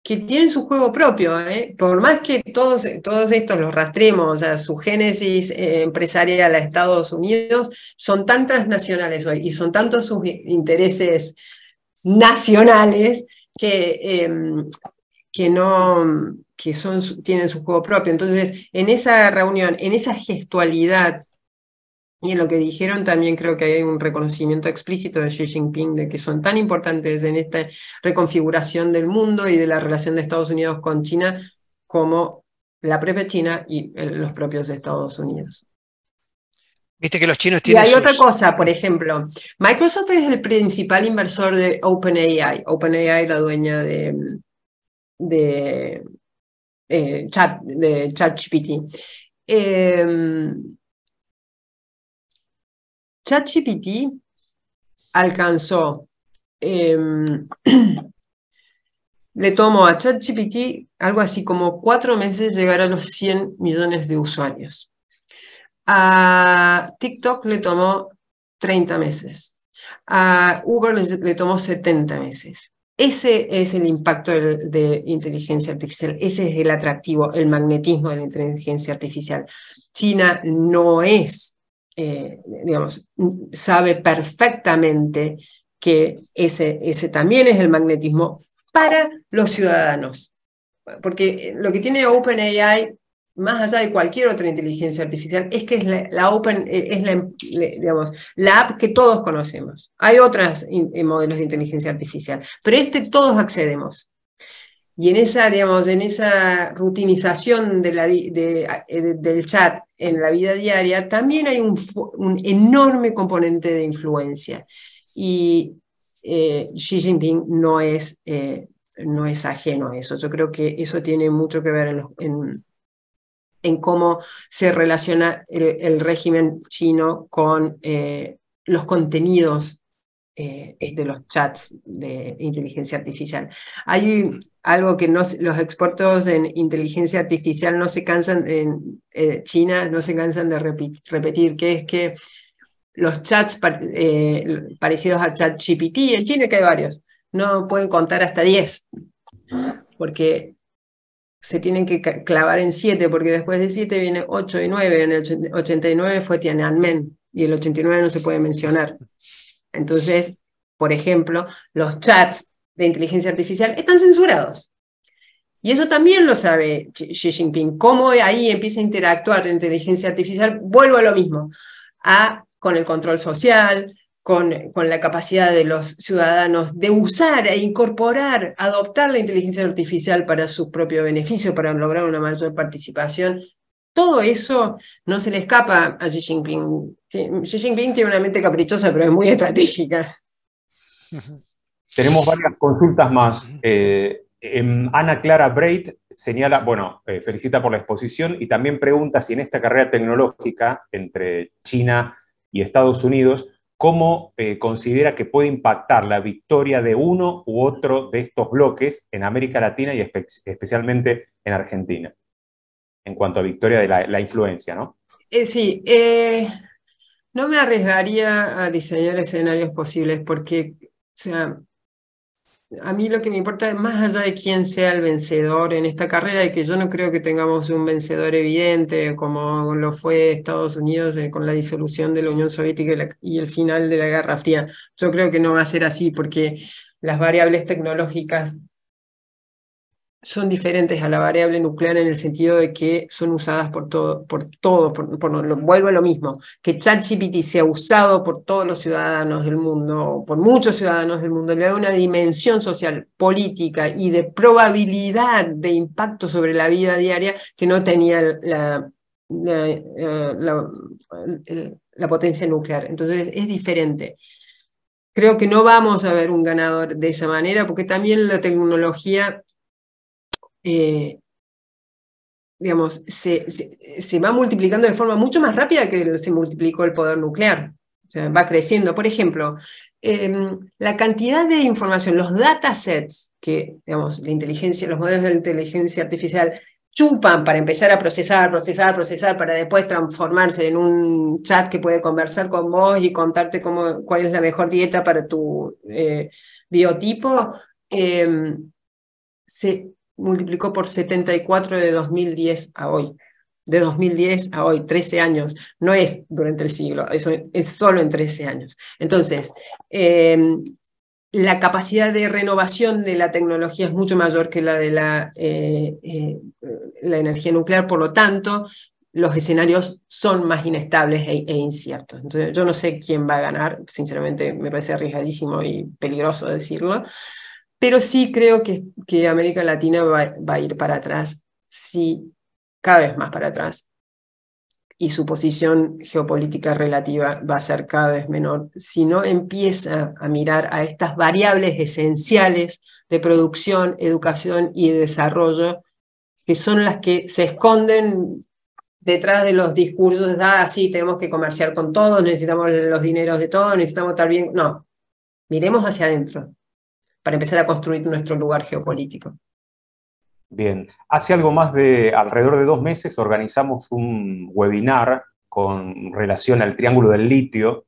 que tienen su juego propio, por más que todos estos los rastremos, o sea, su génesis empresarial a Estados Unidos, son tan transnacionales hoy y son tantos sus intereses nacionales que tienen su juego propio. Entonces, en esa reunión, en esa gestualidad, y en lo que dijeron también creo que hay un reconocimiento explícito de Xi Jinping de que son tan importantes en esta reconfiguración del mundo y de la relación de Estados Unidos con China como la propia China y los propios Estados Unidos. Viste que los chinos Y tienen hay otra cosa, por ejemplo, Microsoft es el principal inversor de OpenAI. OpenAI, la dueña de ChatGPT. ChatGPT alcanzó, le tomó a ChatGPT algo así como 4 meses llegar a los 100 millones de usuarios. A TikTok le tomó 30 meses. A Uber le tomó 70 meses. Ese es el impacto de inteligencia artificial. Ese es el atractivo, el magnetismo de la inteligencia artificial. China no es, digamos, sabe perfectamente que ese también es el magnetismo para los ciudadanos. Porque lo que tiene OpenAI, más allá de cualquier otra inteligencia artificial, es que es digamos, la app que todos conocemos. Hay otros modelos de inteligencia artificial, pero todos accedemos. Y en esa, digamos, en esa rutinización del chat en la vida diaria, también hay un enorme componente de influencia. Y Xi Jinping no es ajeno a eso. Yo creo que eso tiene mucho que ver en cómo se relaciona el régimen chino con los contenidos de los chats de inteligencia artificial. Hay algo que los expertos en inteligencia artificial no se cansan, en China no se cansan de repetir, que es que los chats parecidos a ChatGPT, en China que hay varios, no pueden contar hasta 10, porque se tienen que clavar en 7, porque después de 7 viene 8 y 9. En el 89 fue Tiananmen, y el 89 no se puede mencionar. Entonces, por ejemplo, los chats de inteligencia artificial están censurados. Y eso también lo sabe Xi Jinping. Cómo ahí empieza a interactuar la inteligencia artificial, vuelvo a lo mismo, con el control social, con la capacidad de los ciudadanos de usar e incorporar, adoptar la inteligencia artificial para su propio beneficio, para lograr una mayor participación. Todo eso no se le escapa a Xi Jinping. Xi Jinping tiene una mente caprichosa, pero es muy estratégica. Tenemos varias consultas más. Ana Clara Breit señala, felicita por la exposición y también pregunta si en esta carrera tecnológica entre China y Estados Unidos, ¿cómo considera que puede impactar la victoria de uno u otro de estos bloques en América Latina y especialmente en Argentina? En cuanto a victoria de la influencia, ¿no? Sí, no me arriesgaría a diseñar escenarios posibles porque, o sea, a mí lo que me importa, más allá de quién sea el vencedor en esta carrera, y que yo no creo que tengamos un vencedor evidente como lo fue Estados Unidos con la disolución de la Unión Soviética y el final de la Guerra Fría. Yo creo que no va a ser así porque las variables tecnológicas son diferentes a la variable nuclear en el sentido de que son usadas vuelvo a lo mismo, que ChatGPT sea usado por todos los ciudadanos del mundo, por muchos ciudadanos del mundo, le da una dimensión social, política y de probabilidad de impacto sobre la vida diaria que no tenía la potencia nuclear. Entonces es diferente. Creo que no vamos a ver un ganador de esa manera porque también la tecnología digamos, se va multiplicando de forma mucho más rápida que se multiplicó el poder nuclear. O sea, va creciendo. Por ejemplo, la cantidad de información, los datasets que, digamos, los modelos de inteligencia artificial chupan para empezar a procesar, para después transformarse en un chat que puede conversar con vos y contarte cuál es la mejor dieta para tu biotipo, se multiplicó por 74 de 2010 a hoy. De 2010 a hoy, 13 años. No es durante el siglo, eso es solo en 13 años. Entonces, la capacidad de renovación de la tecnología es mucho mayor que la de la energía nuclear, por lo tanto, los escenarios son más inestables e inciertos. Entonces, yo no sé quién va a ganar, sinceramente me parece arriesgadísimo y peligroso decirlo, pero sí creo que América Latina va a ir para atrás, sí, cada vez más para atrás, y su posición geopolítica relativa va a ser cada vez menor, si no empieza a mirar a estas variables esenciales de producción, educación y desarrollo, que son las que se esconden detrás de los discursos de, sí, tenemos que comerciar con todos, necesitamos los dineros de todos, necesitamos estar bien. No, miremos hacia adentro para empezar a construir nuestro lugar geopolítico. Bien, hace algo más de alrededor de 2 meses organizamos un webinar con relación al Triángulo del Litio,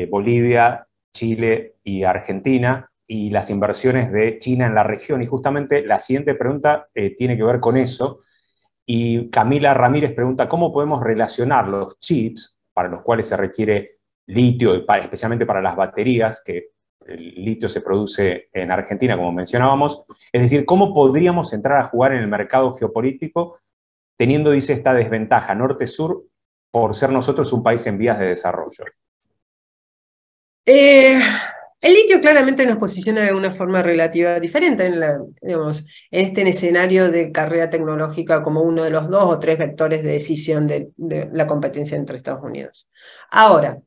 Bolivia, Chile y Argentina, y las inversiones de China en la región. Y justamente la siguiente pregunta tiene que ver con eso. Y Camila Ramírez pregunta, ¿cómo podemos relacionar los chips, para los cuales se requiere litio, y especialmente para las baterías, que el litio se produce en Argentina, como mencionábamos? Es decir, ¿cómo podríamos entrar a jugar en el mercado geopolítico teniendo, dice, esta desventaja norte-sur por ser nosotros un país en vías de desarrollo? El litio claramente nos posiciona de una forma relativa diferente en este escenario de carrera tecnológica como uno de los 2 o 3 vectores de decisión de la competencia entre Estados Unidos. Ahora,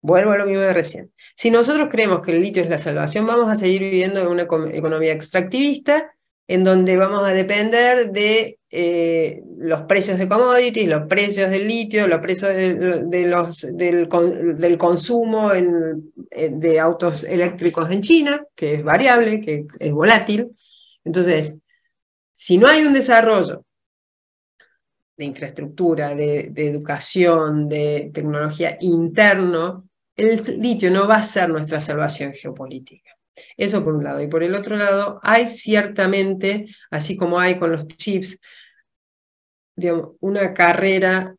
vuelvo a lo mismo de recién. Si nosotros creemos que el litio es la salvación, vamos a seguir viviendo en una economía extractivista, en donde vamos a depender de los precios de commodities, los precios del litio, los precios del consumo de autos eléctricos en China, que es variable, que es volátil. Entonces, si no hay un desarrollo de infraestructura, de educación, de tecnología interno, el litio no va a ser nuestra salvación geopolítica. Eso por un lado. Y por el otro lado, hay ciertamente, así como hay con los chips, digamos, una carrera,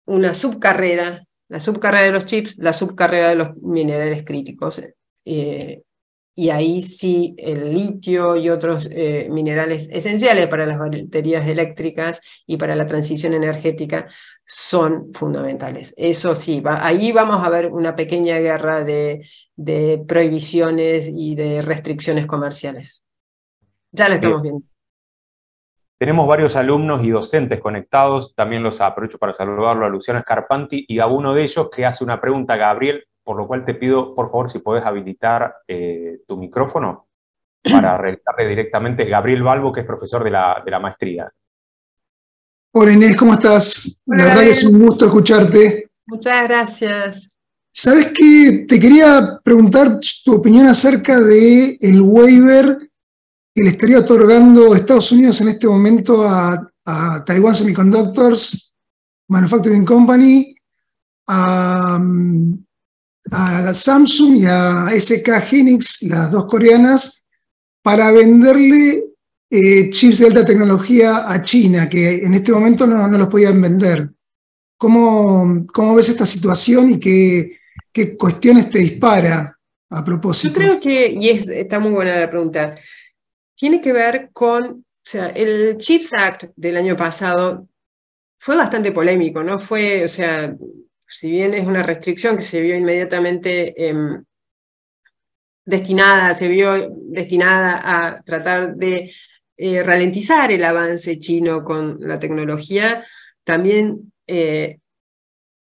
una subcarrera, la subcarrera de los chips, la subcarrera de los minerales críticos. Y ahí sí el litio y otros minerales esenciales para las baterías eléctricas y para la transición energética son fundamentales. Eso sí, ahí vamos a ver una pequeña guerra de prohibiciones y de restricciones comerciales. Ya la estamos viendo. Tenemos varios alumnos y docentes conectados, también los aprovecho para saludarlo a Luciano Scarpanti y a uno de ellos que hace una pregunta, Gabriel, por lo cual te pido, por favor, si podés habilitar tu micrófono para realizarle directamente. Gabriel Balbo, que es profesor de la maestría. Hola Inés, ¿cómo estás? Hola, la verdad que es un gusto escucharte. Muchas gracias. ¿Sabes qué? Te quería preguntar tu opinión acerca del waiver que le estaría otorgando Estados Unidos en este momento a Taiwan Semiconductors Manufacturing Company, a Samsung y a SK Hynix, las 2 coreanas, para venderle chips de alta tecnología a China, que en este momento no los podían vender. ¿Cómo ves esta situación y qué cuestiones te dispara a propósito? Yo creo que, está muy buena la pregunta, tiene que ver con, o sea, el CHIPS Act del año pasado fue bastante polémico, ¿no? Fue, o sea, si bien es una restricción que se vio inmediatamente destinada a tratar de ralentizar el avance chino con la tecnología, también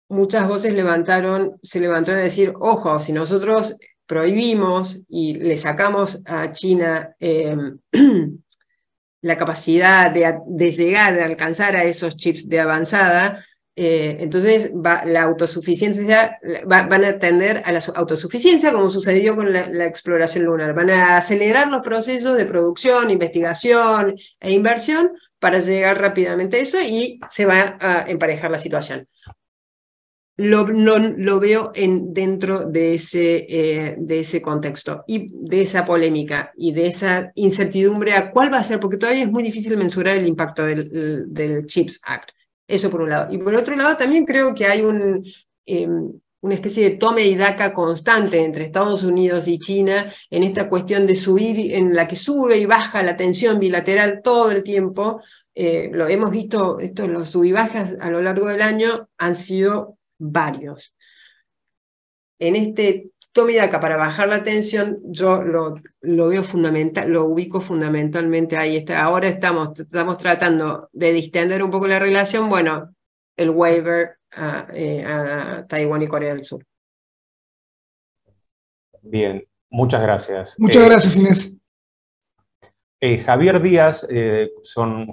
muchas voces se levantaron a decir, ojo, si nosotros prohibimos y le sacamos a China la capacidad de llegar, de alcanzar a esos chips de avanzada, entonces la autosuficiencia, van a tender a la autosuficiencia, como sucedió con la exploración lunar. Van a acelerar los procesos de producción, investigación e inversión para llegar rápidamente a eso y se va a emparejar la situación. Lo veo dentro de ese contexto y de esa polémica y de esa incertidumbre a cuál va a ser, porque todavía es muy difícil mensurar el impacto del CHIPS Act. Eso por un lado. Y por otro lado también creo que hay una especie de tome y daca constante entre Estados Unidos y China en esta cuestión de subir, en la que sube y baja la tensión bilateral todo el tiempo. Lo hemos visto, los sub y bajas a lo largo del año han sido varios. En este tome y daca para bajar la tensión, yo lo veo fundamental, lo ubico fundamentalmente ahí. Ahora estamos tratando de distender un poco la relación, bueno, el waiver a Taiwán y Corea del Sur. Bien, muchas gracias. Muchas gracias, Inés. Javier Díaz,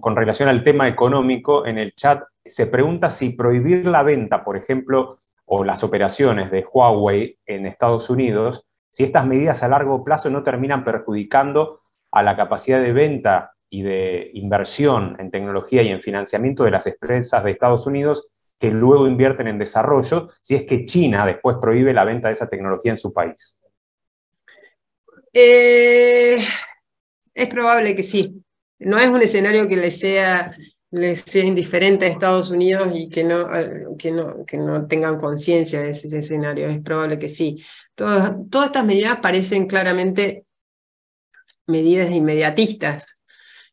con relación al tema económico, en el chat se pregunta si prohibir la venta, por ejemplo, o las operaciones de Huawei en Estados Unidos, si estas medidas a largo plazo no terminan perjudicando a la capacidad de venta y de inversión en tecnología y en financiamiento de las empresas de Estados Unidos que luego invierten en desarrollo, si es que China después prohíbe la venta de esa tecnología en su país. Es probable que sí. No es un escenario que les sea indiferente a Estados Unidos y que no tengan conciencia de ese escenario. Es probable que sí. Todas estas medidas parecen claramente medidas inmediatistas,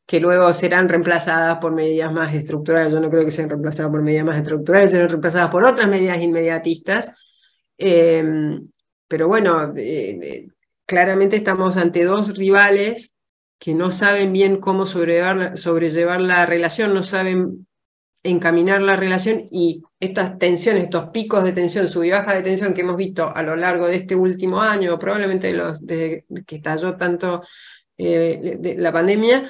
que luego serán reemplazadas por medidas más estructurales. Yo no creo que sean reemplazadas por medidas más estructurales, serán reemplazadas por otras medidas inmediatistas. Pero bueno, claramente estamos ante dos rivales que no saben bien cómo sobrellevar la relación, no saben encaminar la relación, y estas tensiones, estos picos de tensión, sub y baja de tensión que hemos visto a lo largo de este último año, probablemente desde que estalló tanto de la pandemia,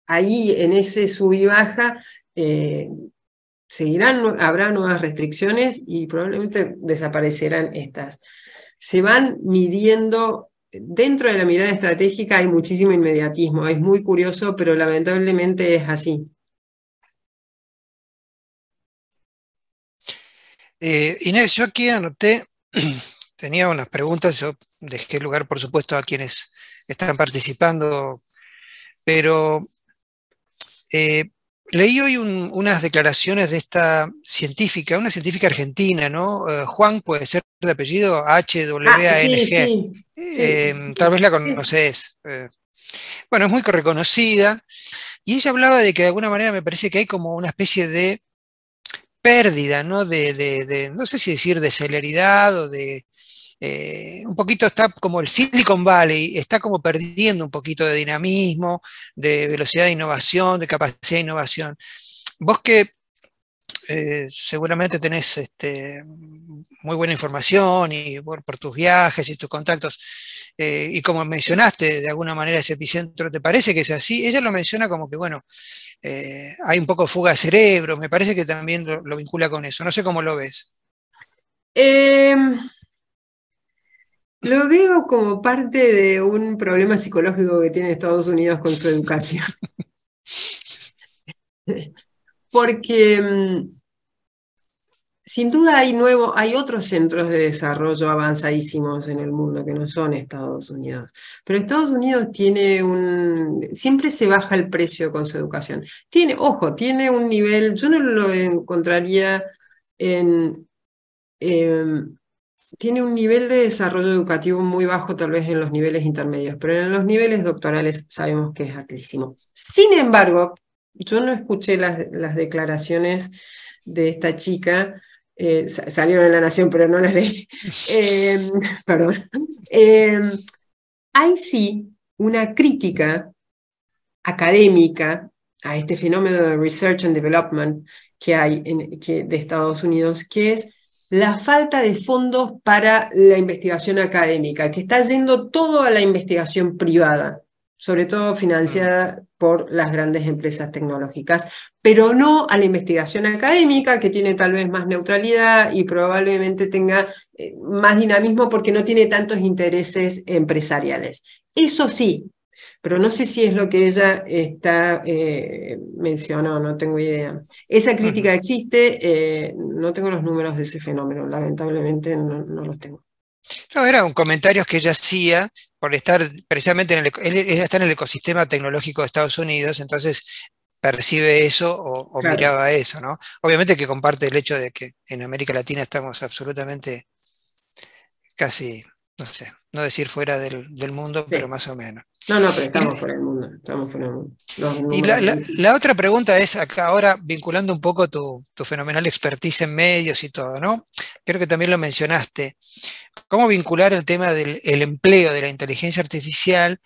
ahí en ese sub y baja habrá nuevas restricciones y probablemente desaparecerán estas. Se van midiendo, dentro de la mirada estratégica hay muchísimo inmediatismo, es muy curioso, pero lamentablemente es así. Inés, yo aquí anoté, tenía unas preguntas, yo dejé lugar, por supuesto, a quienes están participando, pero leí hoy unas declaraciones de esta científica, una científica argentina, ¿no? Juan, puede ser de apellido, HWANG. Sí. Tal vez la conoces. Bueno, es muy reconocida, y ella hablaba de que de alguna manera me parece que hay como una especie de pérdida, ¿no? No sé si decir de celeridad o de... un poquito está como el Silicon Valley, está como perdiendo un poquito de dinamismo, de velocidad de innovación, de capacidad de innovación. Vos que seguramente tenés muy buena información y por tus viajes y tus contactos, y como mencionaste de alguna manera ese epicentro, ¿te parece que es así? Ella lo menciona como que, bueno, hay un poco de fuga de cerebro, me parece que también lo vincula con eso. No sé cómo lo ves. Lo veo como parte de un problema psicológico que tiene Estados Unidos con su educación. Porque sin duda hay otros centros de desarrollo avanzadísimos en el mundo que no son Estados Unidos. Pero Estados Unidos siempre se baja el precio con su educación. Tiene un nivel, yo no lo encontraría tiene un nivel de desarrollo educativo muy bajo, tal vez en los niveles intermedios, pero en los niveles doctorales sabemos que es altísimo. Sin embargo, yo no escuché las declaraciones de esta chica, salieron en La Nación, pero no las leí. Perdón. Hay sí una crítica académica a este fenómeno de Research and Development que hay de Estados Unidos, que es la falta de fondos para la investigación académica, que está yendo todo a la investigación privada, sobre todo financiada por las grandes empresas tecnológicas, pero no a la investigación académica, que tiene tal vez más neutralidad y probablemente tenga más dinamismo porque no tiene tantos intereses empresariales. Eso sí, pero no sé si es lo que ella mencionó, no tengo idea. Esa crítica existe, no tengo los números de ese fenómeno, lamentablemente no los tengo. No, eran comentarios que ella hacía por estar precisamente ella está en el ecosistema tecnológico de Estados Unidos, entonces percibe eso o Claro. miraba eso, ¿no? Obviamente que comparte el hecho de que en América Latina estamos absolutamente casi, no sé, no decir fuera del mundo, pero Sí. más o menos. No, pero Y, estamos fuera del mundo. Estamos fuera del mundo. Los y números. la otra pregunta es acá ahora, vinculando un poco tu fenomenal expertise en medios y todo, ¿no? Creo que también lo mencionaste. ¿Cómo vincular el tema del el empleo de la inteligencia artificial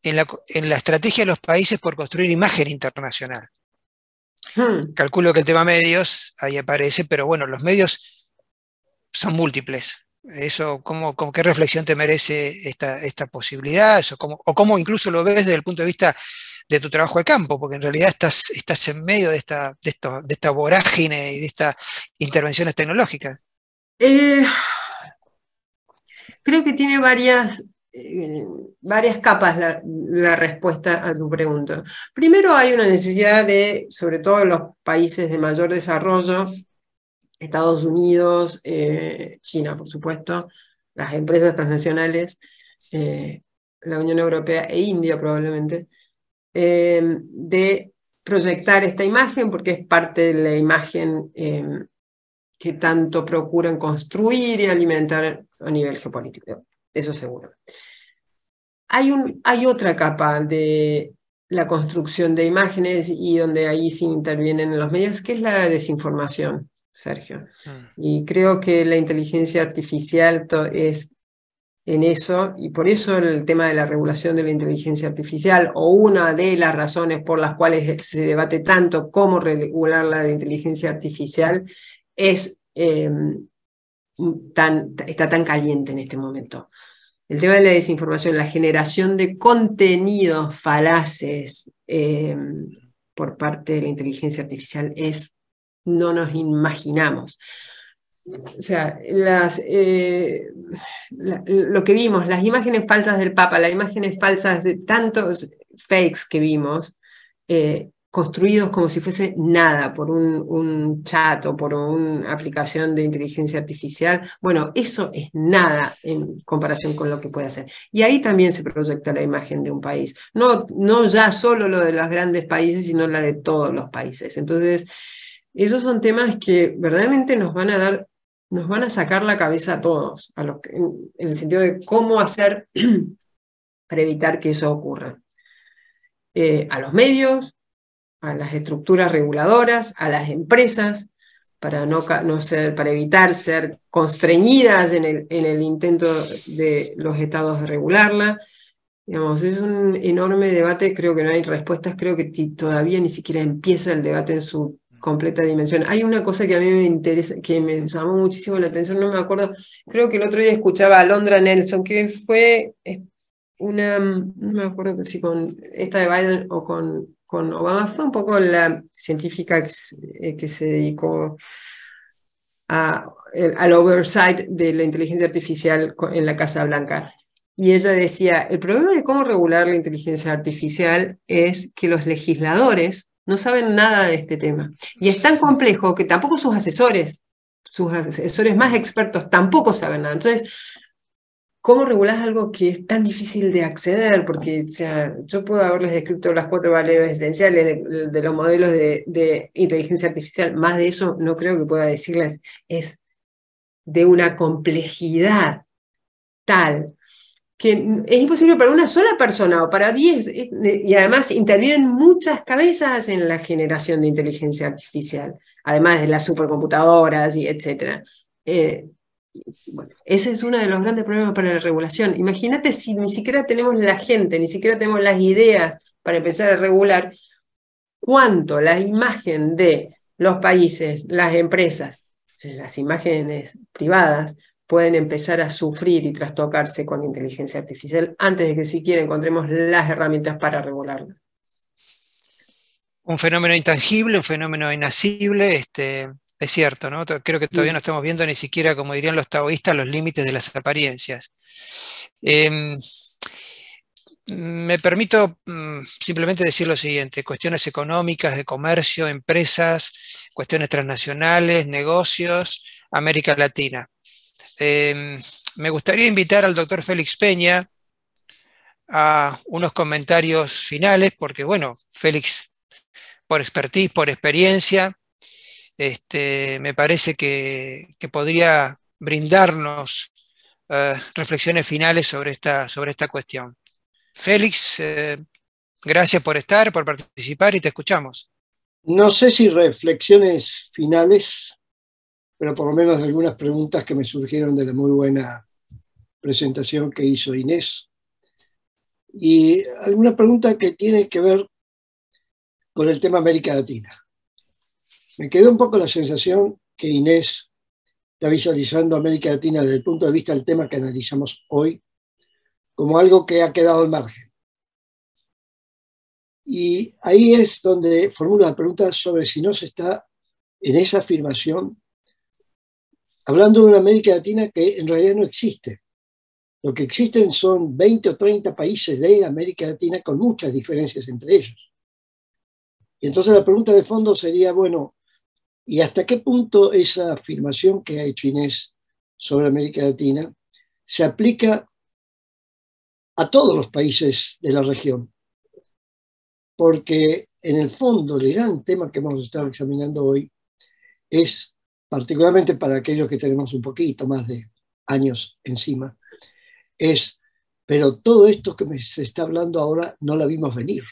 en la estrategia de los países por construir imagen internacional? Hmm. Calculo que el tema medios ahí aparece, pero bueno, los medios son múltiples. Eso, ¿qué reflexión te merece esta posibilidad? Eso, o cómo incluso lo ves desde el punto de vista de tu trabajo de campo, porque en realidad estás en medio de esta vorágine y de estas intervenciones tecnológicas. Eh, Creo que tiene varias capas la respuesta a tu pregunta. Primero hay una necesidad de, sobre todo en los países de mayor desarrollo, Estados Unidos, China, por supuesto, las empresas transnacionales, la Unión Europea e India probablemente, de proyectar esta imagen porque es parte de la imagen que tanto procuran construir y alimentar a nivel geopolítico, eso seguro. Hay otra capa de la construcción de imágenes y donde ahí sí intervienen los medios, que es la desinformación, Sergio. Y creo que la inteligencia artificial es en eso, y por eso el tema de la regulación de la inteligencia artificial, o una de las razones por las cuales se debate tanto cómo regular la inteligencia artificial, es, está tan caliente en este momento. El tema de la desinformación, la generación de contenidos falaces por parte de la inteligencia artificial no nos imaginamos. O sea, lo que vimos, las imágenes falsas del Papa, las imágenes falsas de tantos fakes que vimos, construidos como si fuese nada por un chat o por una aplicación de inteligencia artificial, bueno, eso es nada en comparación con lo que puede hacer. Y ahí también se proyecta la imagen de un país. No ya solo lo de los grandes países, sino la de todos los países. Entonces, esos son temas que verdaderamente nos van a sacar la cabeza a todos, en el sentido de cómo hacer para evitar que eso ocurra. A los medios, a las estructuras reguladoras, a las empresas, para evitar ser constreñidas en el intento de los estados de regularla. Digamos, es un enorme debate, creo que no hay respuestas, creo que todavía ni siquiera empieza el debate en su completa dimensión. Hay una cosa que a mí me interesa, que me llamó muchísimo la atención, no me acuerdo, creo que el otro día escuchaba a Alondra Nelson, que fue no me acuerdo si con esta de Biden o con Obama, fue un poco la científica que se dedicó al oversight de la inteligencia artificial en la Casa Blanca. Y ella decía, el problema de cómo regular la inteligencia artificial es que los legisladores no saben nada de este tema. Y es tan complejo que tampoco sus asesores más expertos tampoco saben nada. Entonces, ¿cómo regulás algo que es tan difícil de acceder? Porque, o sea, yo puedo haberles descrito las 4 valores esenciales de los modelos de inteligencia artificial. Más de eso no creo que pueda decirles. Es de una complejidad tal que es imposible para una sola persona o para 10, y además intervienen muchas cabezas en la generación de inteligencia artificial, además de las supercomputadoras y etcétera. Bueno, ese es uno de los grandes problemas para la regulación. Imagínate si ni siquiera tenemos la gente, ni siquiera tenemos las ideas para empezar a regular, cuánto la imagen de los países, las empresas, las imágenes privadas, pueden empezar a sufrir y trastocarse con inteligencia artificial antes de que siquiera encontremos las herramientas para regularla. Un fenómeno intangible, un fenómeno inacible, es cierto, ¿no? Creo que todavía no estamos viendo ni siquiera, como dirían los taoístas, los límites de las apariencias. Me permito simplemente decir lo siguiente: cuestiones económicas, de comercio, empresas, cuestiones transnacionales, negocios, América Latina. Me gustaría invitar al doctor Félix Peña a unos comentarios finales, porque bueno, Félix por expertise, por experiencia. Me parece que podría brindarnos reflexiones finales sobre esta cuestión. Félix, gracias por estar, por participar y te escuchamos. No sé si reflexiones finales, pero por lo menos algunas preguntas que me surgieron de la muy buena presentación que hizo Inés. Y alguna pregunta que tiene que ver con el tema América Latina. Me quedó un poco la sensación que Inés está visualizando América Latina desde el punto de vista del tema que analizamos hoy como algo que ha quedado al margen. Y ahí es donde formula la pregunta sobre si no se está en esa afirmación hablando de una América Latina que en realidad no existe. Lo que existen son 20 o 30 países de América Latina con muchas diferencias entre ellos. Y entonces la pregunta de fondo sería, bueno, ¿y hasta qué punto esa afirmación que ha hecho Inés sobre América Latina se aplica a todos los países de la región? Porque en el fondo el gran tema que hemos estado examinando hoy es, particularmente para aquellos que tenemos un poquito más de años encima, es, pero todo esto que se está hablando ahora no la vimos venir.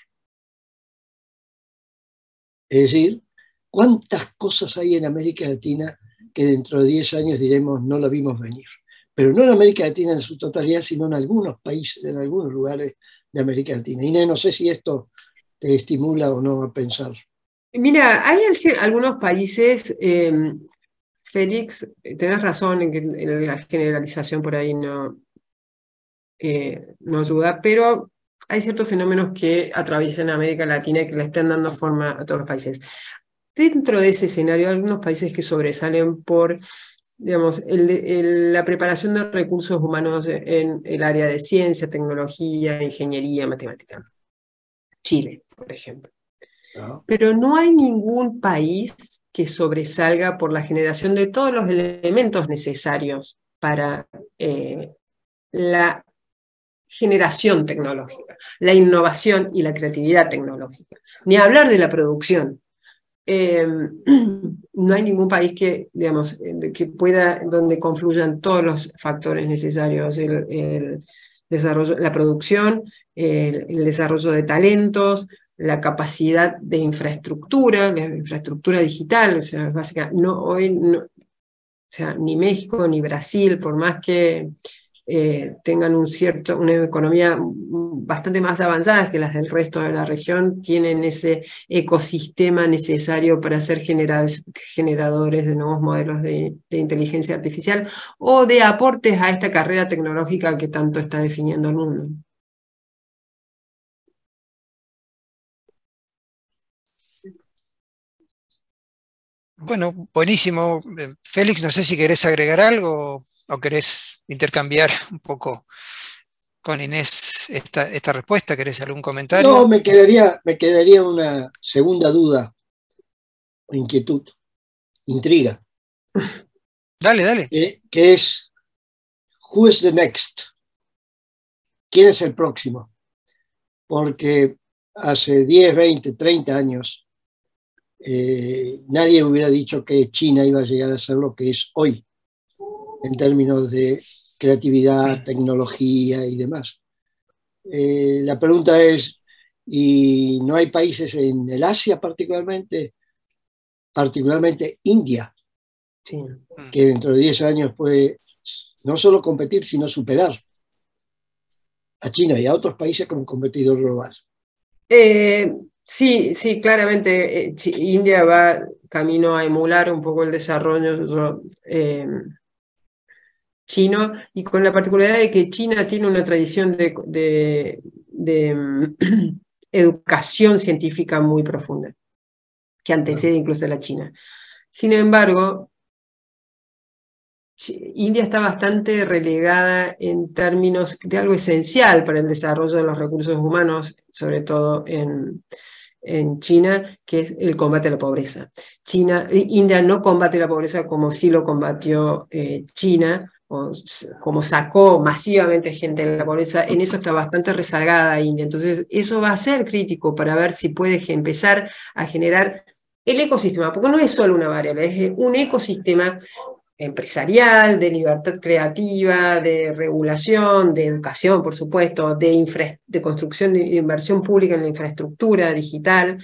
Es decir, ¿cuántas cosas hay en América Latina que dentro de 10 años diremos no la vimos venir? Pero no en América Latina en su totalidad, sino en algunos países, en algunos lugares de América Latina. Inés, no sé si esto te estimula o no a pensar. Mira, hay algunos países, Félix, tenés razón en que la generalización por ahí no ayuda, pero hay ciertos fenómenos que atraviesan América Latina y que le están dando forma a todos los países. Dentro de ese escenario, hay algunos países que sobresalen por, digamos, la preparación de recursos humanos en el área de ciencia, tecnología, ingeniería, matemática. Chile, por ejemplo. Pero no hay ningún país que sobresalga por la generación de todos los elementos necesarios para la generación tecnológica, la innovación y la creatividad tecnológica. Ni hablar de la producción. No hay ningún país que, digamos, que pueda, donde confluyan todos los factores necesarios, el desarrollo, la producción, el desarrollo de talentos, la capacidad de infraestructura, la infraestructura digital, o sea, básicamente, o sea, ni México ni Brasil, por más que tengan una economía bastante más avanzada que las del resto de la región, tienen ese ecosistema necesario para ser generadores de nuevos modelos de inteligencia artificial o de aportes a esta carrera tecnológica que tanto está definiendo el mundo. Bueno, buenísimo. Félix, no sé si querés agregar algo o querés intercambiar un poco con Inés esta respuesta. ¿Querés algún comentario? No, me quedaría una segunda duda o inquietud, intriga. Dale. Que es, who is the next? ¿Quién es el próximo? Porque hace 10, 20, 30 años nadie hubiera dicho que China iba a llegar a ser lo que es hoy en términos de creatividad, tecnología y demás. La pregunta es, ¿y no hay países en el Asia particularmente India, Sí. que dentro de 10 años puede no solo competir, sino superar a China y a otros países como competidor global? Sí, claramente India va camino a emular un poco el desarrollo chino, y con la particularidad de que China tiene una tradición de educación científica muy profunda, que antecede incluso a la China. Sin embargo, India está bastante relegada en términos de algo esencial para el desarrollo de los recursos humanos, sobre todo en China, que es el combate a la pobreza. India no combate la pobreza como sí lo combatió China, como sacó masivamente gente de la pobreza, en eso está bastante rezagada India. Entonces, eso va a ser crítico para ver si puede empezar a generar el ecosistema, porque no es solo una variable, es un ecosistema empresarial, de libertad creativa, de regulación, de educación, por supuesto, de construcción de inversión pública en la infraestructura digital.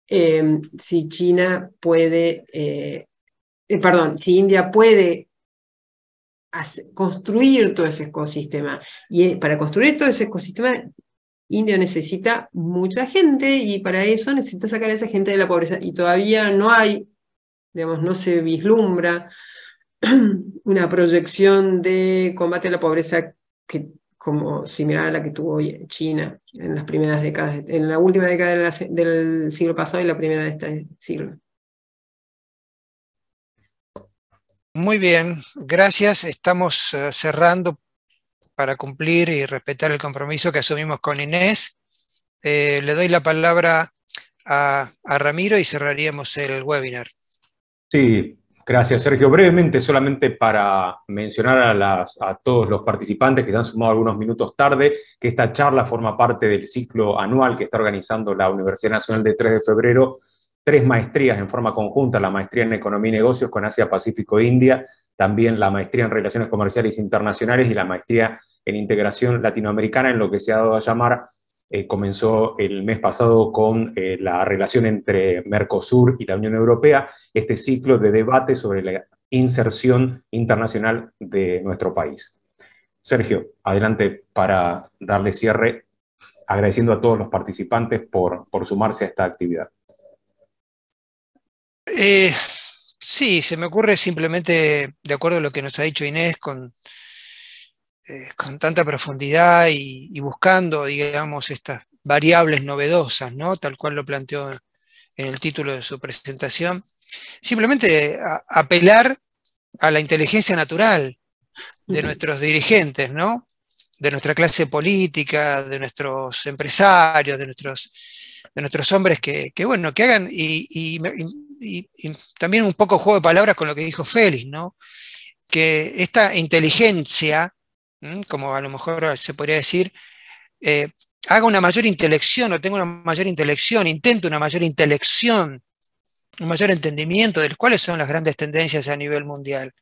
Si China puede, si India puede construir todo ese ecosistema. Y para construir todo ese ecosistema, India necesita mucha gente y para eso necesita sacar a esa gente de la pobreza. Y todavía no hay, digamos, no se vislumbra una proyección de combate a la pobreza como similar a la que tuvo China en las primeras décadas, en la última década del siglo pasado y la primera de este siglo. Muy bien, gracias. Estamos cerrando para cumplir y respetar el compromiso que asumimos con Inés. Le doy la palabra a Ramiro y cerraríamos el webinar. Sí, gracias, Sergio. Brevemente, solamente para mencionar a todos los participantes que se han sumado algunos minutos tarde, que esta charla forma parte del ciclo anual que está organizando la Universidad Nacional de 3 de Febrero, 3 maestrías en forma conjunta, la maestría en Economía y Negocios con Asia, Pacífico e India, también la maestría en Relaciones Comerciales Internacionales y la maestría en Integración Latinoamericana, en lo que se ha dado a llamar, comenzó el mes pasado con la relación entre Mercosur y la Unión Europea, este ciclo de debate sobre la inserción internacional de nuestro país. Sergio, adelante para darle cierre, agradeciendo a todos los participantes por sumarse a esta actividad. Sí, se me ocurre simplemente, de acuerdo a lo que nos ha dicho Inés, con tanta profundidad y buscando, digamos, estas variables novedosas, ¿no? Tal cual lo planteó en el título de su presentación, simplemente apelar a la inteligencia natural de nuestros dirigentes, ¿no? De nuestra clase política, de nuestros empresarios, de nuestros hombres que hagan, y también un poco juego de palabras con lo que dijo Félix, ¿no? Que esta inteligencia, como a lo mejor se podría decir, haga una mayor intelección o tenga una mayor intelección, intente una mayor intelección, un mayor entendimiento de cuáles son las grandes tendencias a nivel mundial.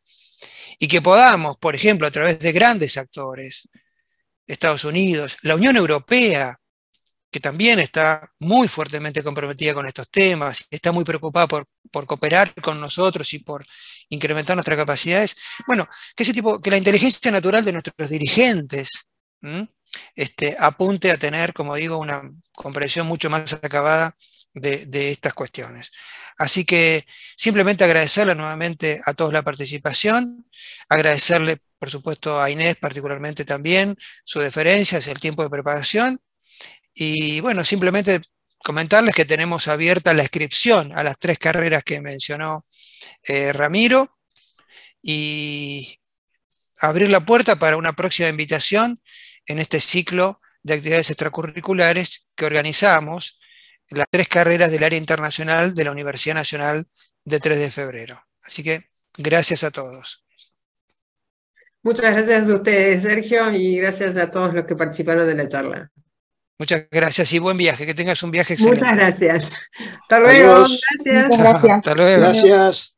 Y que podamos, por ejemplo, a través de grandes actores, Estados Unidos, la Unión Europea, que también está muy fuertemente comprometida con estos temas, está muy preocupada por cooperar con nosotros y por incrementar nuestras capacidades. Bueno, que la inteligencia natural de nuestros dirigentes apunte a tener, como digo, una comprensión mucho más acabada de estas cuestiones. Así que simplemente agradecerle nuevamente a todos la participación, agradecerle, por supuesto, a Inés particularmente también su deferencia, el tiempo de preparación. Y bueno, simplemente comentarles que tenemos abierta la inscripción a las 3 carreras que mencionó Ramiro y abrir la puerta para una próxima invitación en este ciclo de actividades extracurriculares que organizamos, las 3 carreras del área internacional de la Universidad Nacional de 3 de Febrero. Así que gracias a todos. Muchas gracias a ustedes, Sergio, y gracias a todos los que participaron de la charla. Muchas gracias y buen viaje, que tengas un viaje excelente. Muchas gracias. Hasta luego. Adiós. Gracias. Muchas gracias. Hasta luego. Gracias.